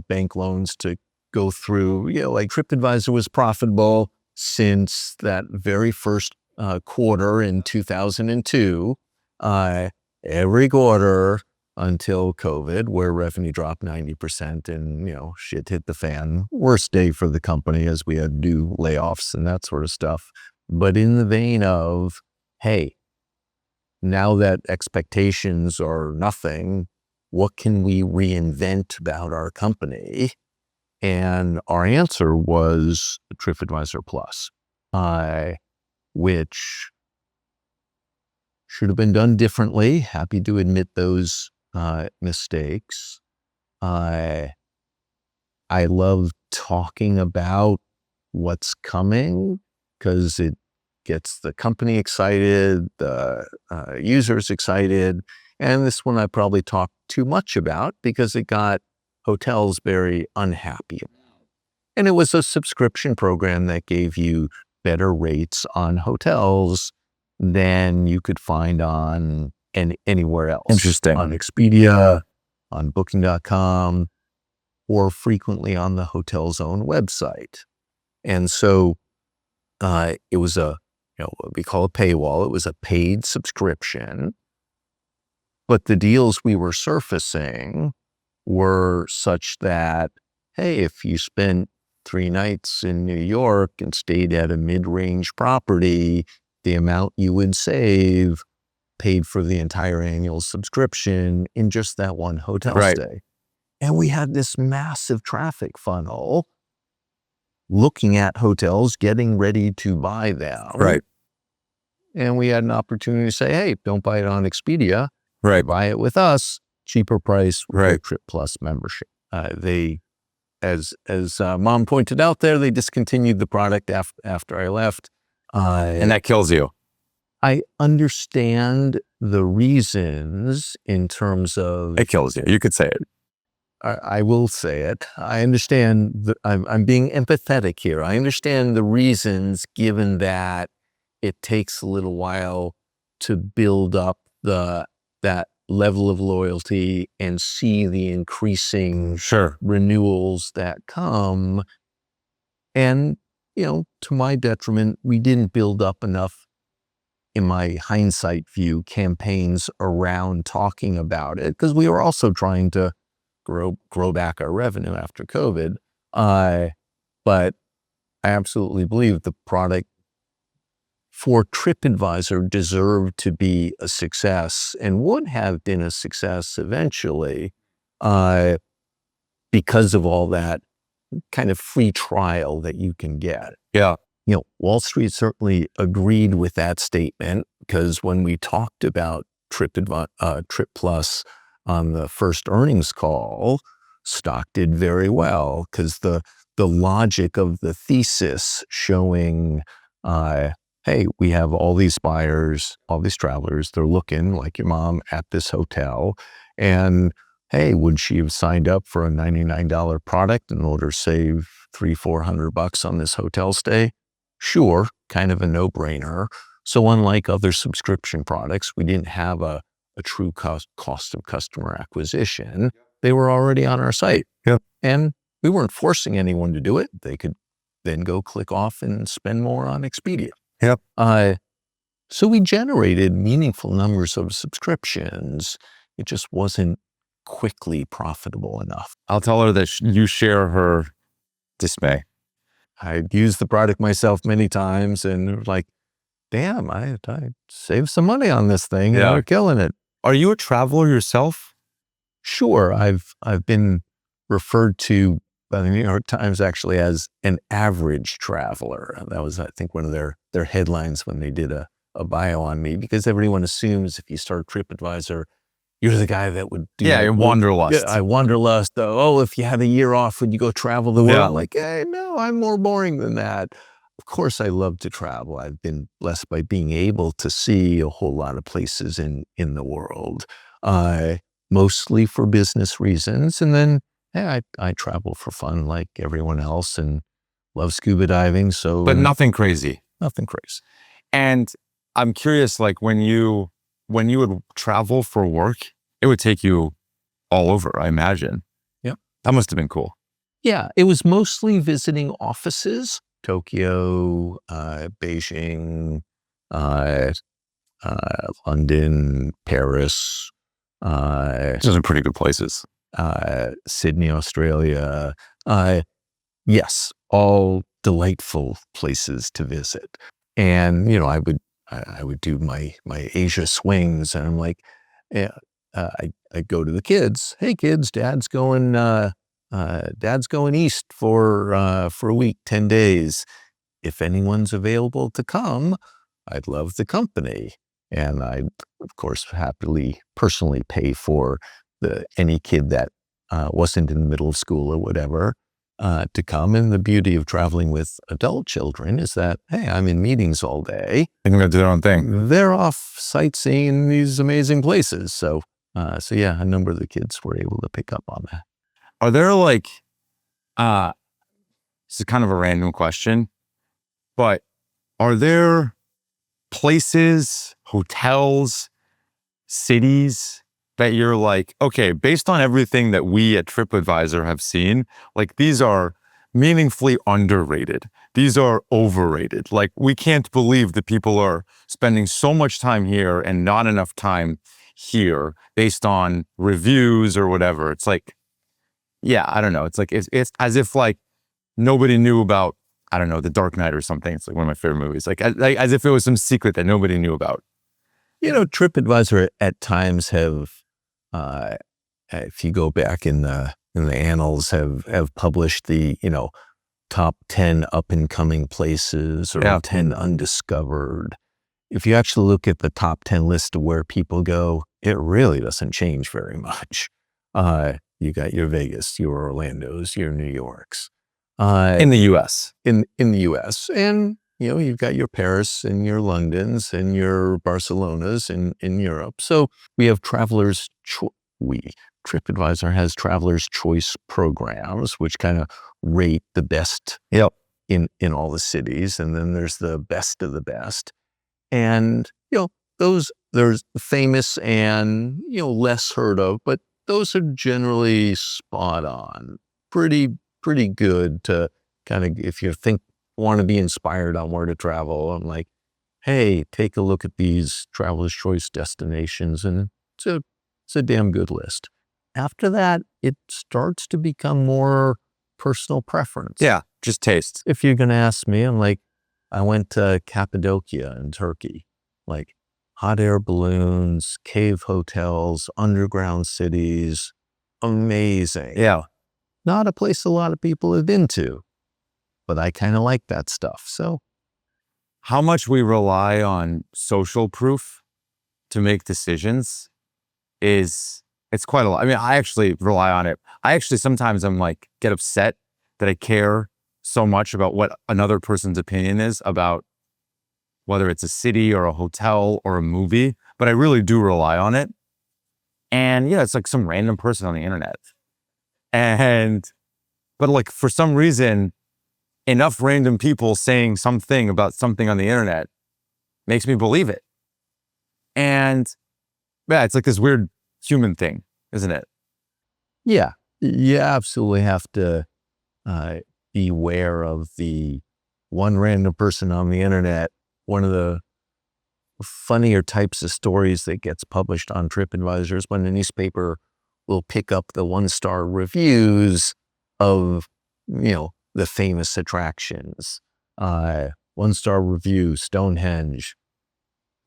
bank loans to go through, like TripAdvisor was profitable since that very first quarter in 2002, every quarter until COVID, where revenue dropped 90% and, shit hit the fan. Worst day for the company as we had to do layoffs and that sort of stuff. But in the vein of, hey, now that expectations are nothing, what can we reinvent about our company? And our answer was TripAdvisor Plus, which should have been done differently. Happy to admit those mistakes. I love talking about what's coming because it gets the company excited, the users excited. And this one I probably talked too much about because it got hotels very unhappy. And it was a subscription program that gave you better rates on hotels than you could find on anywhere else. Interesting. On Expedia, on Booking.com, or frequently on the hotel's own website. And so it was what we call a paywall. It was a paid subscription. But the deals we were surfacing were such that, hey, if you spent 3 nights in New York and stayed at a mid-range property, the amount you would save paid for the entire annual subscription in just that one hotel stay. And we had this massive traffic funnel looking at hotels, getting ready to buy them. Right. And we had an opportunity to say, hey, don't buy it on Expedia. Right. Buy it with us, cheaper price, right. Trip Plus membership. They, as Mom pointed out there, they discontinued the product after I left. And that kills you. I understand the reasons in terms of. It kills you. You could say it. I will say it. I understand. I'm being empathetic here. I understand the reasons, given that it takes a little while to build up that level of loyalty and see the increasing renewals that come. And, to my detriment, we didn't build up enough, in my hindsight view, campaigns around talking about it, because we were also trying to grow back our revenue after COVID. But I absolutely believe the product for TripAdvisor deserved to be a success and would have been a success eventually, because of all that kind of free trial that you can get. Yeah. Wall Street certainly agreed with that statement, because when we talked about Trip Plus on the first earnings call, stock did very well, because the logic of the thesis showing, hey, we have all these buyers, all these travelers, they're looking like your mom at this hotel, and hey, would she have signed up for a $99 product in order to save $300-400 on this hotel stay? Sure, kind of a no-brainer. So unlike other subscription products, we didn't have a true cost of customer acquisition. They were already on our site. Yep. And we weren't forcing anyone to do it. They could then go click off and spend more on Expedia. Yep. So we generated meaningful numbers of subscriptions. It just wasn't quickly profitable enough. I'll tell her that you share her dismay. I've used the product myself many times, and like, damn, I saved some money on this thing. Yeah. They're killing it. Are you a traveler yourself? Sure. I've been referred to by the New York Times actually as an average traveler. That was, I think, one of their headlines when they did a bio on me, because everyone assumes if you start TripAdvisor, you're the guy that would do wanderlust. Yeah, I wanderlust. Oh, if you had a year off, would you go travel the world? Yeah. Like, hey, no, I'm more boring than that. Of course, I love to travel. I've been blessed by being able to see a whole lot of places in the world, mostly for business reasons. And then, hey, I travel for fun like everyone else and love scuba diving. So, But nothing crazy. Nothing crazy. And I'm curious, like when you would travel for work, it would take you all over, I imagine. Yep. That must have been cool. Yeah, it was mostly visiting offices, Tokyo, Beijing, London, Paris. Those are pretty good places. Sydney, Australia. Yes, all delightful places to visit. And, I would do my Asia swings, and I'm like, yeah, I go to the kids. Hey kids, dad's going east for a week, 10 days. If anyone's available to come, I'd love the company. And I'd, of course, happily personally pay for any kid that wasn't in the middle of school or whatever to come. And the beauty of traveling with adult children is that, hey, I'm in meetings all day. They're going to do their own thing. They're off sightseeing in these amazing places. So yeah, a number of the kids were able to pick up on that. Are there like, this is kind of a random question, but are there places, hotels, cities that you're like, okay, based on everything that we at TripAdvisor have seen, like these are meaningfully underrated. These are overrated. Like we can't believe that people are spending so much time here and not enough time here based on reviews or whatever. It's like, yeah, I don't know. It's like, it's as if like nobody knew about, I don't know, The Dark Knight or something. It's like one of my favorite movies. Like as if it was some secret that nobody knew about. TripAdvisor at times have, if you go back in the annals, have published the, top 10 up and coming places or 10 undiscovered. If you actually look at the top 10 list of where people go, it really doesn't change very much. You got your Vegas, your Orlando's, your New York's. In the U.S. In the U.S. And you've got your Paris and your Londons and your Barcelonas in Europe. So we have TripAdvisor has traveler's choice programs, which kind of rate the best in all the cities. And then there's the best of the best. And, those there's famous and, less heard of, but those are generally spot on. Pretty good to kind of, if you want to be inspired on where to travel, I'm like, hey, take a look at these traveler's choice destinations, and it's a damn good list. After that, it starts to become more personal preference. Yeah, just taste. If you're going to ask me, I'm like, I went to Cappadocia in Turkey, like hot air balloons, cave hotels, underground cities, amazing. Yeah. Not a place a lot of people have been to, but I kind of like that stuff. So how much we rely on social proof to make decisions it's quite a lot. I mean, I actually rely on it. Sometimes I'm like, get upset that I care so much about what another person's opinion is about whether it's a city or a hotel or a movie, but I really do rely on it. And yeah, it's like some random person on the internet. But like for some reason, enough random people saying something about something on the internet makes me believe it. And yeah, it's like this weird human thing, isn't it? Yeah, you absolutely have to beware of the one random person on the internet. One of the funnier types of stories that gets published on TripAdvisor is when the newspaper will pick up the 1-star reviews of, the famous attractions. 1-star review, Stonehenge.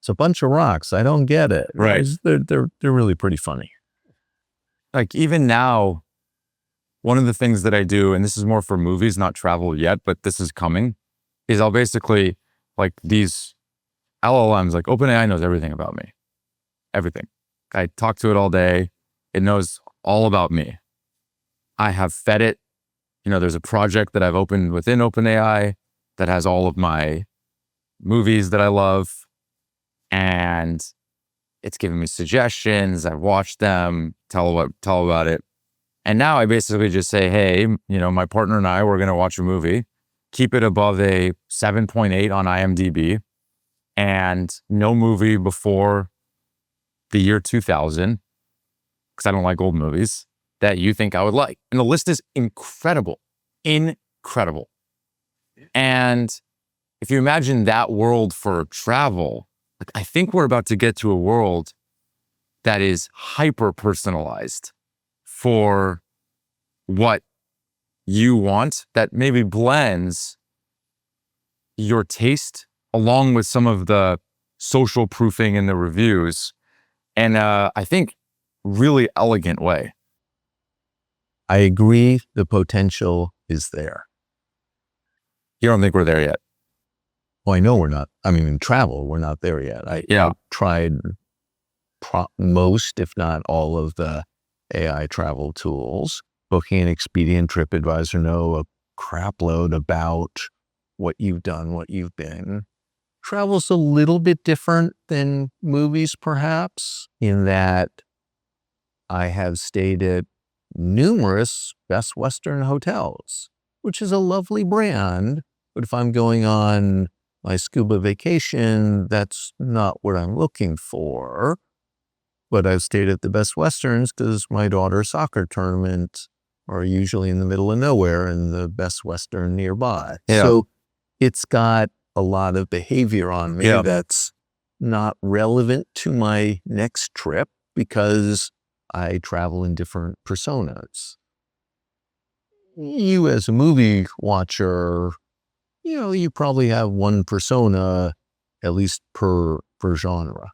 It's a bunch of rocks. I don't get it. Right. They're really pretty funny. Like even now, one of the things that I do, and this is more for movies, not travel yet, but this is coming, is I'll basically like these LLMs, like OpenAI knows everything about me. Everything. I talk to it all day. It knows all about me. I have fed it. There's a project that I've opened within OpenAI that has all of my movies that I love. And it's giving me suggestions. I watch them, tell about it. And now I basically just say, hey, my partner and I, we're going to watch a movie, keep it above a 7.8 on IMDb, and no movie before the year 2000, because I don't like old movies, that you think I would like. And the list is incredible. And if you imagine that world for travel, I think we're about to get to a world that is hyper personalized for what you want, that maybe blends your taste along with some of the social proofing in the reviews in I think, really elegant way. I agree. The potential is there. You don't think we're there yet? Well, I know we're not. I mean, in travel, we're not there yet. I've tried most, if not all, of the AI travel tools. Booking and Expedia and TripAdvisor know a crap load about what you've done, what you've been. Travel's a little bit different than movies, perhaps, in that I have stayed at numerous Best Western hotels, which is a lovely brand. But if I'm going on my scuba vacation, that's not what I'm looking for. But I've stayed at the Best Westerns because my daughter's soccer tournament are usually in the middle of nowhere and the Best Western nearby. Yeah. So it's got a lot of behavior on me that's not relevant to my next trip because I travel in different personas. You as a movie watcher, you probably have one persona at least per genre.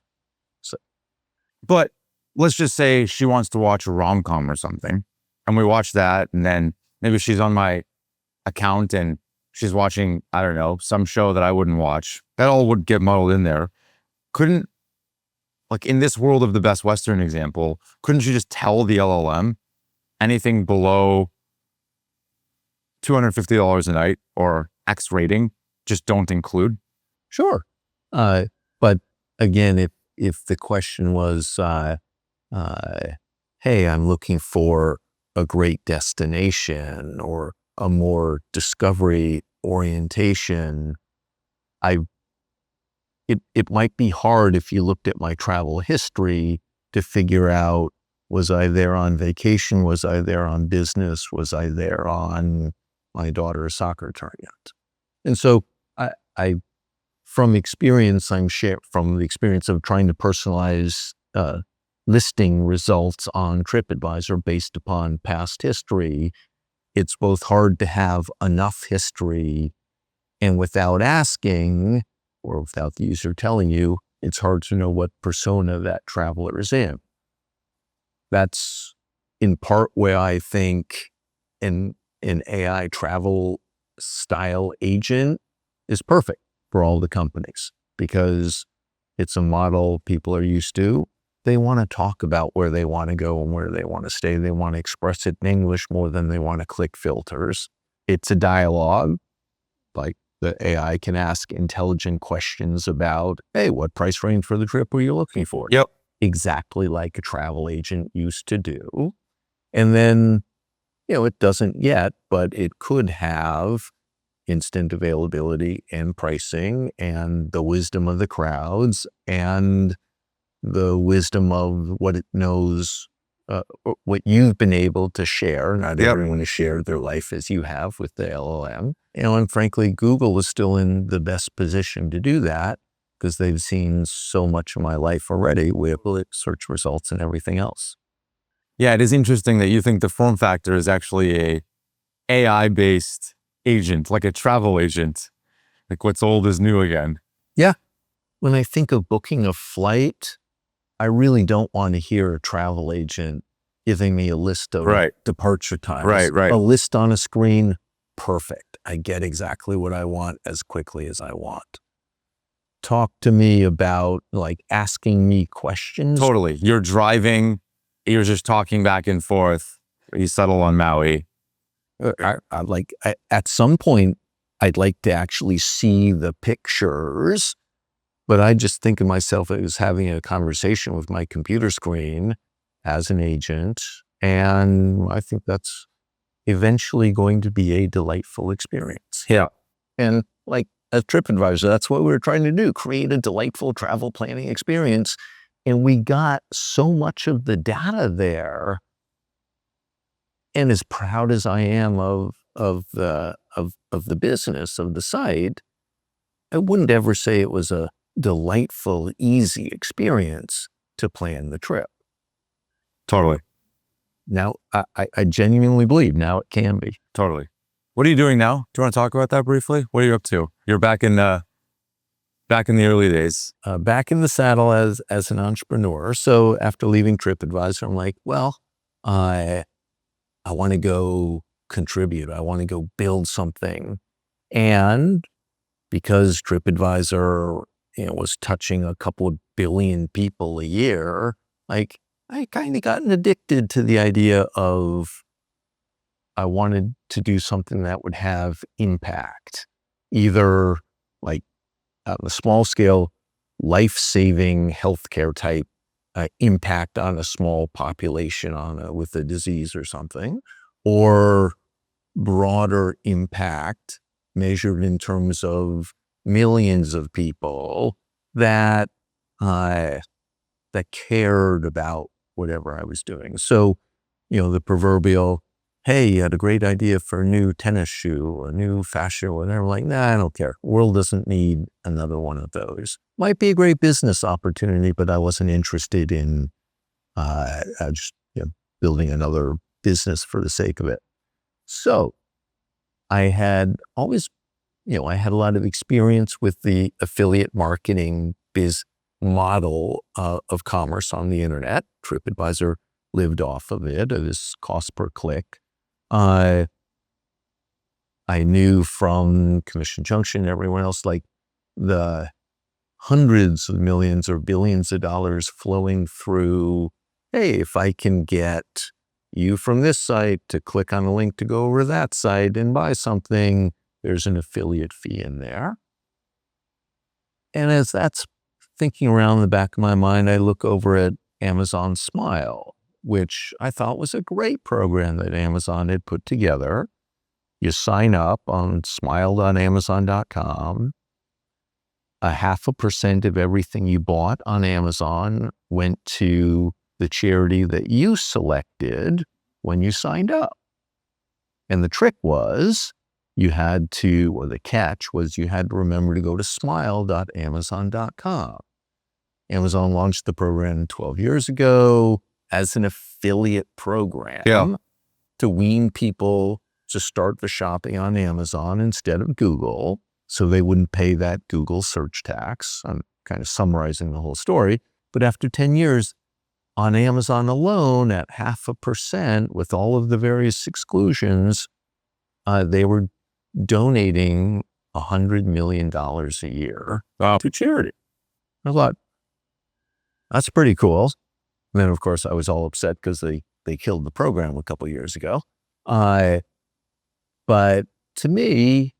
But let's just say she wants to watch a rom-com or something, and we watch that, and then maybe she's on my account and she's watching, I don't know, some show that I wouldn't watch. That all would get muddled in there. Couldn't, like in this world of the Best Western example, couldn't you just tell the LLM anything below $250 a night or X rating just don't include? Sure. But again, if the question was, hey, I'm looking for a great destination or a more discovery orientation, it might be hard if you looked at my travel history to figure out, was I there on vacation? Was I there on business? Was I there on my daughter's soccer tournament? And so I from experience, from the experience of trying to personalize listing results on TripAdvisor based upon past history, it's both hard to have enough history, and without asking or without the user telling you, it's hard to know what persona that traveler is in. That's in part where I think an AI travel style agent is perfect for all the companies, because it's a model people are used to. They want to talk about where they want to go and where they want to stay. They want to express it in English more than they want to click filters. It's a dialogue. Like, the AI can ask intelligent questions about, hey, what price range for the trip were you looking for? Yep. Exactly like a travel agent used to do. And then, it doesn't yet, but it could have instant availability and pricing and the wisdom of the crowds and the wisdom of what it knows, what you've been able to share. Not everyone has shared their life as you have with the LLM. And frankly, Google is still in the best position to do that because they've seen so much of my life already with search results and everything else. Yeah, it is interesting that you think the form factor is actually a AI-based agent, like a travel agent, like what's old is new again. Yeah. When I think of booking a flight, I really don't want to hear a travel agent giving me a list of departure times. Right. A list on a screen, perfect. I get exactly what I want as quickly as I want. Talk to me about, asking me questions. Totally. You're driving, you're just talking back and forth. You settle on Maui. At some point, I'd like to actually see the pictures, but I just think of myself as having a conversation with my computer screen as an agent. And I think that's eventually going to be a delightful experience. Yeah. And at TripAdvisor, that's what we were trying to do, create a delightful travel planning experience. And we got so much of the data there. And as proud as I am of the business of the site, I wouldn't ever say it was a delightful, easy experience to plan the trip. Totally. Now, I genuinely believe now it can be. Totally. What are you doing now? Do you want to talk about that briefly? What are you up to? You're back in the early days. Back in the saddle as an entrepreneur. So after leaving TripAdvisor, I'm like, well, I want to go contribute. I want to go build something. And because TripAdvisor, was touching a couple of billion people a year, I kind of gotten addicted to the idea of I wanted to do something that would have impact, either on a small scale, life-saving healthcare type impact on a small population with a disease or something, or broader impact measured in terms of millions of people that cared about whatever I was doing. So, the proverbial, hey, you had a great idea for a new tennis shoe, a new fashion, whatever. Like, nah, I don't care. World doesn't need another one of those. Might be a great business opportunity, but I wasn't interested in just building another business for the sake of it. So I had always, I had a lot of experience with the affiliate marketing model of commerce on the internet. TripAdvisor lived off of it. It was cost per click. I knew from Commission Junction and everyone else, the hundreds of millions or billions of dollars flowing through, hey, if I can get you from this site to click on a link to go over that site and buy something, there's an affiliate fee in there. And as that's thinking around the back of my mind, I look over at Amazon Smile, which I thought was a great program that Amazon had put together. You sign up on smile.amazon.com. 0.5% of everything you bought on Amazon went to the charity that you selected when you signed up. And the trick was the catch was you had to remember to go to smile.amazon.com. Amazon launched the program 12 years ago as an affiliate program to wean people to start the shopping on Amazon instead of Google, so they wouldn't pay that Google search tax. I'm kind of summarizing the whole story. But after 10 years, on Amazon alone, at 0.5%, with all of the various exclusions, they were donating $100 million a year to charity. I thought, that's pretty cool. And then, of course, I was all upset because they killed the program a couple of years ago. But to me,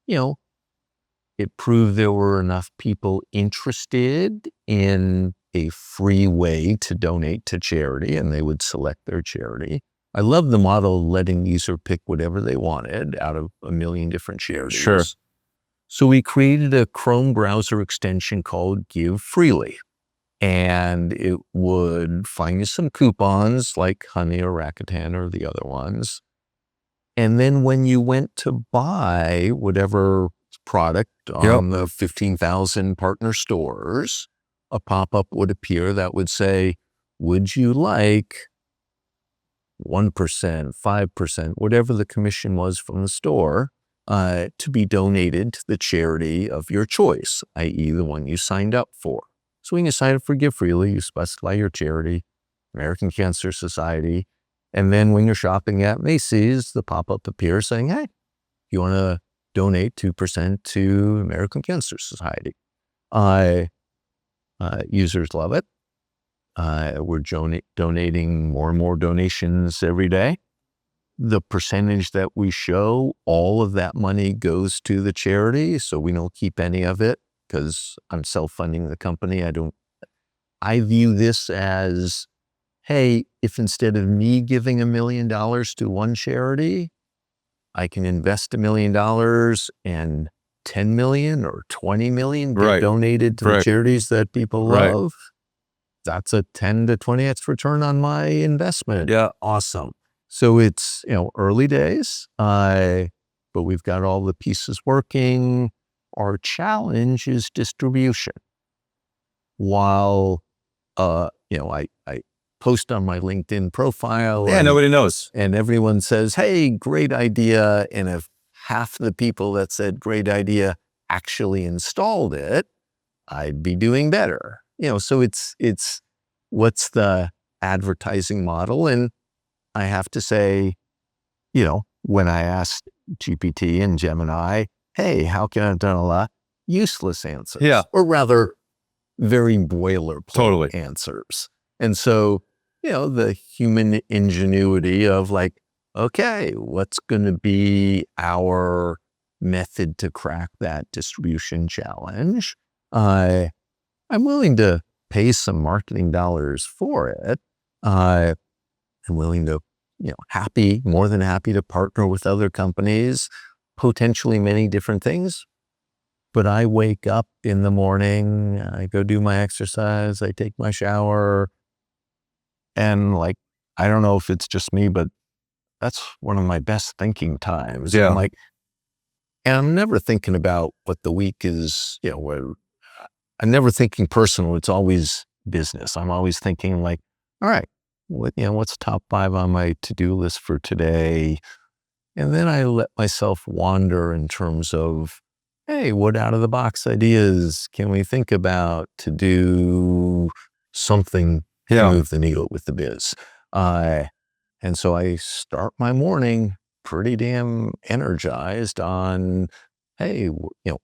it proved there were enough people interested in a free way to donate to charity, and they would select their charity. I love the model of letting the user pick whatever they wanted out of a million different charities. Sure. So we created a Chrome browser extension called Give Freely, and it would find you some coupons like Honey or Rakuten or the other ones. And then when you went to buy whatever product on the 15,000 partner stores, a pop-up would appear that would say, would you like 1%, 5%, whatever the commission was from the store, to be donated to the charity of your choice, i.e. the one you signed up for. So when you sign up for Give Freely, you specify your charity, American Cancer Society, and then when you're shopping at Macy's, the pop-up appears saying, hey, you want to donate 2% to American Cancer Society. Users love it. We're donating more and more donations every day. The percentage that we show, all of that money goes to the charity, so we don't keep any of it because I'm self-funding the company. I view this as, hey, if instead of me giving $1 million to one charity, I can invest $1 million and 10 million or 20 million get donated to the charities that people love. That's a 10 to 20x return on my investment. Yeah. Awesome. So it's, early days, but we've got all the pieces working. Our challenge is distribution. While, I post on my LinkedIn profile. Yeah, nobody knows. And everyone says, hey, great idea. And if half the people that said great idea actually installed it, I'd be doing better. So it's what's the advertising model? And I have to say, when I asked GPT and Gemini, hey, how can I have done a lot? Useless answers. Yeah. Or rather, very boilerplate Totally. answers. And so, the human ingenuity of like, okay, what's going to be our method to crack that distribution challenge? I'm willing to pay some marketing dollars for it. I'm willing to, more than happy to partner with other companies, potentially many different things. But I wake up in the morning, I go do my exercise, I take my shower, and I don't know if it's just me, but that's one of my best thinking times. Yeah. And I'm never thinking about what the week is, I'm never thinking personal. It's always business. I'm always thinking all right, what's top 5 on my to-do list for today? And then I let myself wander in terms of, hey, what out of the box ideas can we think about to do something to move the needle with the biz? And so I start my morning pretty damn energized on, hey,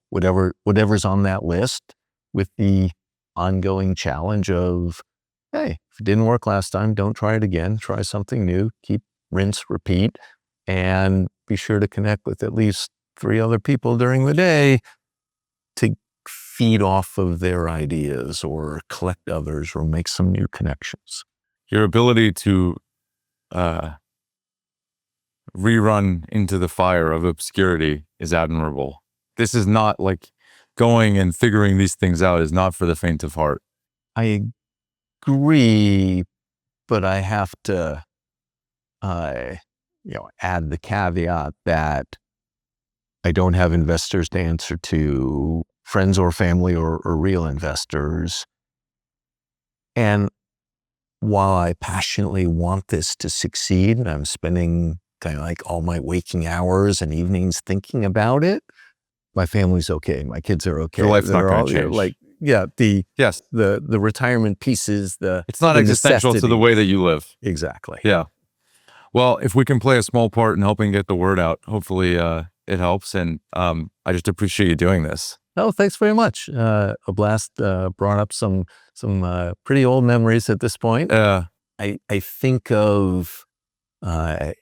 whatever's on that list, with the ongoing challenge of, hey, if it didn't work last time, don't try it again. Try something new. Keep, rinse, repeat, and be sure to connect with at least 3 other people during the day to feed off of their ideas or collect others or make some new connections. Your ability to rerun into the fire of obscurity is admirable. This is not like going and figuring these things out is not for the faint of heart. I agree, but I have to, add the caveat that I don't have investors to answer to, friends or family or real investors. And while I passionately want this to succeed, and I'm spending kind of like all my waking hours and evenings thinking about it, my family's okay. My kids are okay. Your life's not They're going all, to change. The retirement pieces, it's not the existential to the way that you live. Exactly. Yeah. Well, if we can play a small part in helping get the word out, hopefully it helps. And I just appreciate you doing this. Oh, thanks very much. A blast. Brought up some pretty old memories at this point. I think of and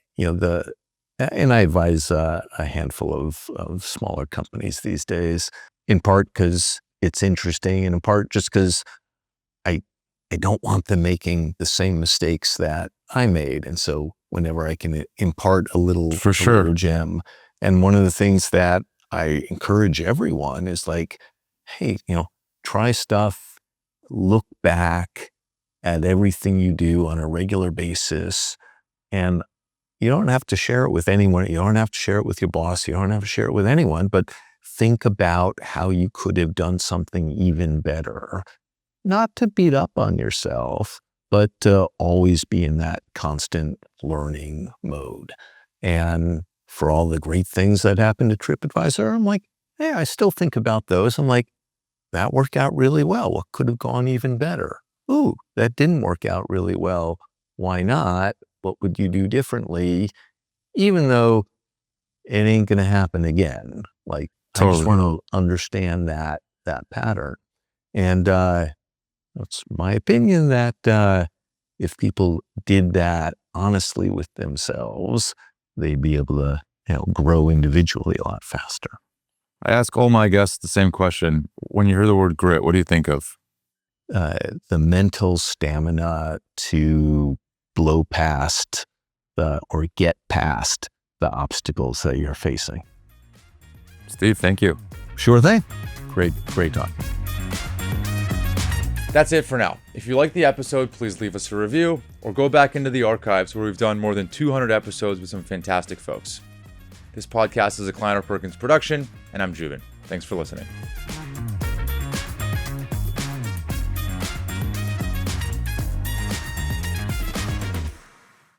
I advise a handful of smaller companies these days, in part because it's interesting, and in part just because I don't want them making the same mistakes that I made, and so whenever I can impart a little gem. And one of the things that I encourage everyone is like, hey, try stuff, look back at everything you do on a regular basis. And you don't have to share it with anyone. You don't have to share it with your boss. You don't have to share it with anyone, but think about how you could have done something even better. Not to beat up on yourself, but to always be in that constant learning mode. And for all the great things that happened to TripAdvisor, I'm like, hey, I still think about those. I'm like, that worked out really well. What could have gone even better? Ooh, that didn't work out really well. Why not? What would you do differently? Even though it ain't going to happen again. Like, totally. I just want to understand that pattern. And it's my opinion that if people did that honestly with themselves, they'd be able to grow individually a lot faster. I ask all my guests the same question. When you hear the word grit, what do you think of? The mental stamina to blow past or get past the obstacles that you're facing. Steve, thank you. Sure thing. Great talk. That's it for now. If you liked the episode, please leave us a review or go back into the archives where we've done more than 200 episodes with some fantastic folks. This podcast is a Kleiner Perkins production, and I'm Joubin. Thanks for listening.